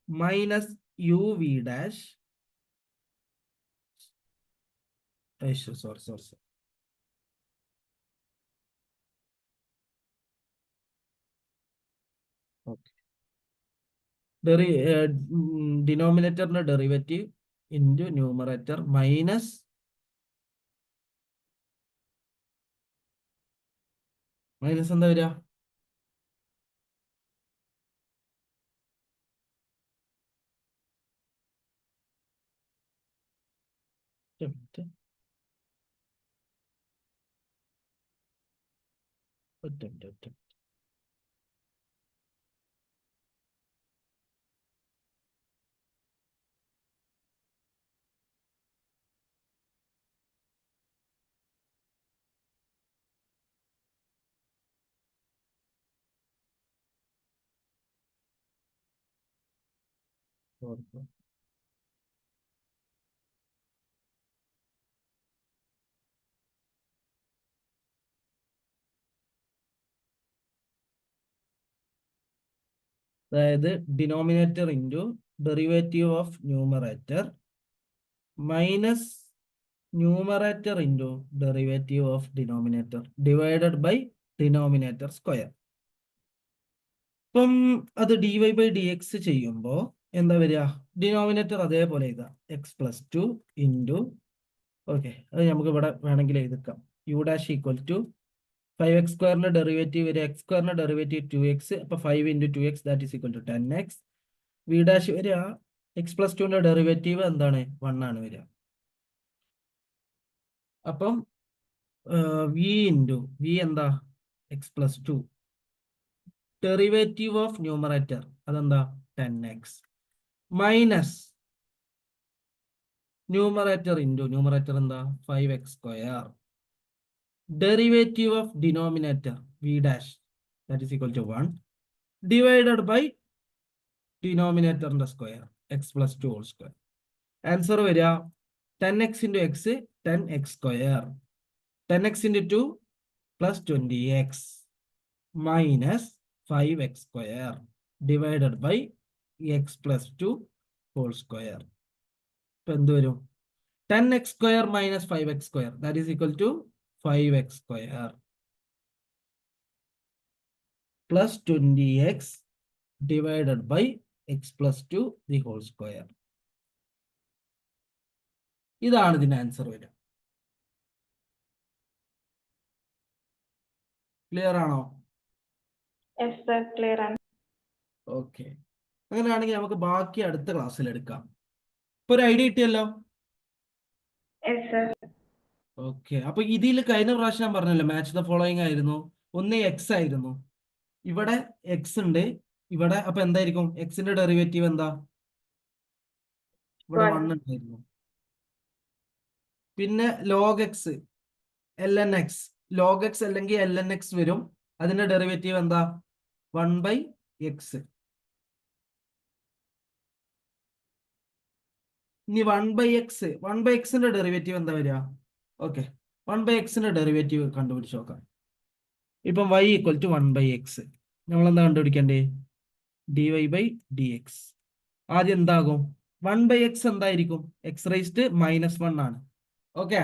minus u v dash, sorry okay, ഡിനോമിനേറ്ററിന്റെ ഡെറിവേറ്റീവ് ഇൻറ്റു ന്യൂമറേറ്റർ മൈനസ് എന്താ വരിക, ഒറ്റ അതായത് denominator into derivative of numerator minus numerator into derivative of denominator divided by denominator square. ഇപ്പം അത് D Y by D x ചെയ്യുമ്പോൾ എന്താ വരിക, ഡിനോമിനേറ്റർ അതേപോലെ എഴുതാം എക്സ് പ്ലസ് 2 ഇൻറ്റു, ഓക്കെ അത് നമുക്ക് ഇവിടെ വേണമെങ്കിൽ എഴുതിക്കാം, u dash equal to 5x സ്ക്വയറിന്റെ ഡെറിവേറ്റീവ് വരിക എക്സ് സ്ക്വയറിന്റെ ഡെറിവേറ്റീവ് 2x, അപ്പൊ 5 into 2x that is equal to 10x. V dash വരിക എക്സ് പ്ലസ് 2ന്റെ ഡെറിവേറ്റീവ് എന്താണ് 1 ആണ് വരിക. അപ്പം വി ഇൻറ്റു വി എന്താ x plus 2 derivative of numerator അതെന്താ 10x minus numerator into numerator എന്താ 5x². Derivative of denominator v dash that is equal to 1 divided by ഡിനോമിനേറ്ററിന്റെ സ്ക്വയർ x+2 ആൻസർ വരിക 10x into x 10x², 10x into 2 plus 20x minus 5x² divided by x+2 whole square. ഇപ്പൊ എന്ത് വരും 10x² minus 5x² that is equal to 5x² plus 20x divided by x+2 the whole square. ഇതാണ് ഇതിന്റെ answer വരിക. Clear ആണോ? Yes sir, clear ആണ്. Okay, അങ്ങനെയാണെങ്കിൽ നമുക്ക് ബാക്കി അടുത്ത ക്ലാസ്സിൽ എടുക്കാം. ഇപ്പൊ ഒരു ഐഡിയ കിട്ടിയല്ലോ. Yes sir. ഓക്കെ, അപ്പൊ ഇതിൽ കഴിഞ്ഞ പ്രാവശ്യം ഞാൻ പറഞ്ഞല്ലോ മാച്ച് ദ ഫോളോയിങ് ആയിരുന്നു. ഒന്ന് എക്സ് ആയിരുന്നു, ഇവിടെ എക്സ് ഉണ്ട്, ഇവിടെ അപ്പൊ എന്തായിരിക്കും എക്സിന്റെ ഡെറിവേറ്റീവ് എന്താ? ഇവിടെ 1 ഉണ്ടായിരുന്നു. പിന്നെ log x ln x, log x അല്ലെങ്കിൽ ln x വരും. അതിന്റെ ഡെറിവേറ്റീവ് എന്താ? 1/x. ഇനി 1/x ന്റെ ഡെറിവേറ്റീവ് എന്താ വരിക? ഓക്കെ, 1/x ന്റെ ഡെറിവേറ്റീവ് കണ്ടുപിടിച്ച് നോക്കാം. ഇപ്പം y ഈക്വൽ ടു 1/x നമ്മൾ എന്താ കണ്ടുപിടിക്കേണ്ടേ? dy/dx. ആദ്യം എന്താകും? 1/x എന്തായിരിക്കും? x⁻⁻1 ആണ്. ഓക്കെ,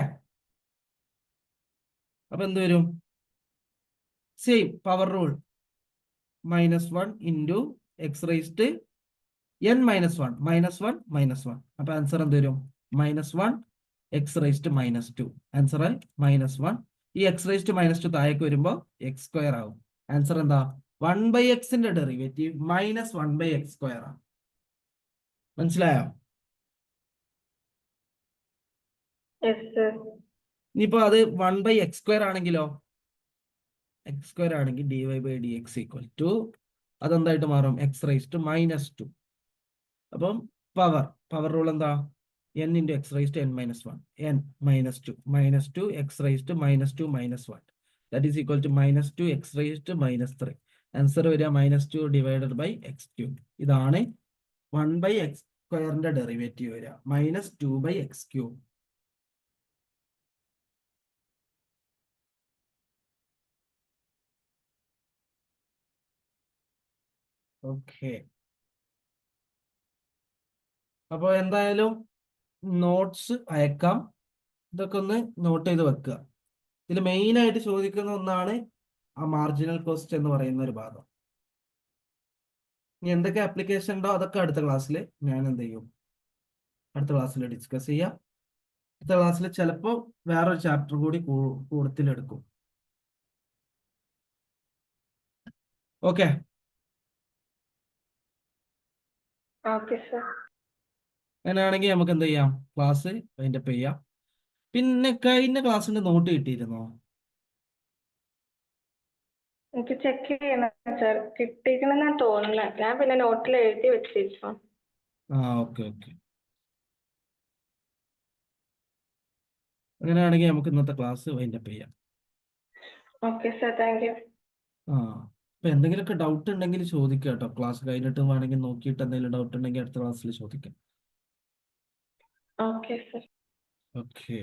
അപ്പൊ എന്ത് വരും? Same power rule, -1 into x⁻n-1 -1 അപ്പൊ ആൻസർ എന്ത് വരും? -1 x⁻². ആൻസർ -1. ഈ x⁻² താഴേക്ക് വരുമ്പോ x² ആവും. ആൻസർ എന്താ? 1/x ന്റെ ഡെറിവേറ്റീവ് -1/x² ആണ്. മനസ്സിലായോ? Yes sir. ഇനിയിപ്പോ അത് 1/x² ആണെങ്കിലോ? x² ആണെങ്കിൽ dy/dx ഈക്വൽ ടു അതെന്തായിട്ട് മാറും? x⁻². അപ്പം പവർ റൂൾ എന്താ? n into x⁻n-1 n -2 x⁻² -1 that is equal to -2 x⁻³ answer വരിക -2 divided by x³. ഇതാണ് 1/x² ഡെറിവേറ്റീവ് വരിക -2/x³. ഓക്കെ, അപ്പോൾ എന്തായാലും നോട്ട്സ് അയക്കാം. ഇതൊക്കെ ഒന്ന് നോട്ട് ചെയ്ത് വെക്കുക. ഇതിൽ മെയിൻ ആയിട്ട് ചോദിക്കുന്ന ഒന്നാണ് ആ മാർജിനൽ കോസ്റ്റ് എന്ന് പറയുന്ന ഒരു ഭാഗം. ഇനി എന്തൊക്കെ ആപ്ലിക്കേഷൻ ഉണ്ടോ അതൊക്കെ അടുത്ത ക്ലാസ്സിൽ ഞാൻ എന്ത് ചെയ്യും? അടുത്ത ക്ലാസ്സിൽ ഡിസ്കസ് ചെയ്യാം. അടുത്ത ക്ലാസ്സിൽ ചിലപ്പോൾ വേറൊരു ചാപ്റ്റർ കൂടി കൂടുതലെടുക്കും. Okay, okay sir. അങ്ങനെയാണെങ്കിൽ നമുക്ക് എന്ത് ചെയ്യാം? ക്ലാസ് വൈൻഡപ്പ് ചെയ്യാം. പിന്നെ കഴിഞ്ഞ ക്ലാസ്സിന്റെ നോട്ട് കിട്ടിയിരുന്നോ? എനിക്ക് ചെക്ക് ചെയ്യണം സർ, കിട്ടിയിരിക്കണെന്നാ തോന്നുന്നത്. ഞാൻ പിന്നെ നോട്ടിൽ എഴുതി വെച്ചിരുന്നു. ഓക്കെ. അങ്ങനെയാണെങ്കിൽ നമുക്ക് ഇന്നത്തെ ക്ലാസ് വൈൻഡപ്പ് ചെയ്യാം. Okay sir, thank you. അപ്പൊ എന്തെങ്കിലുമൊക്കെ ഡൗട്ട് ഉണ്ടെങ്കിൽ ചോദിക്കുക കേട്ടോ. ക്ലാസ് കഴിഞ്ഞിട്ട് വേണമെങ്കിൽ നോക്കിയിട്ട് എന്തെങ്കിലും ഡൗട്ട് ഉണ്ടെങ്കിൽ അടുത്ത ക്ലാസ്സിൽ ചോദിക്കാം. Okay sir. ഓക്കെ.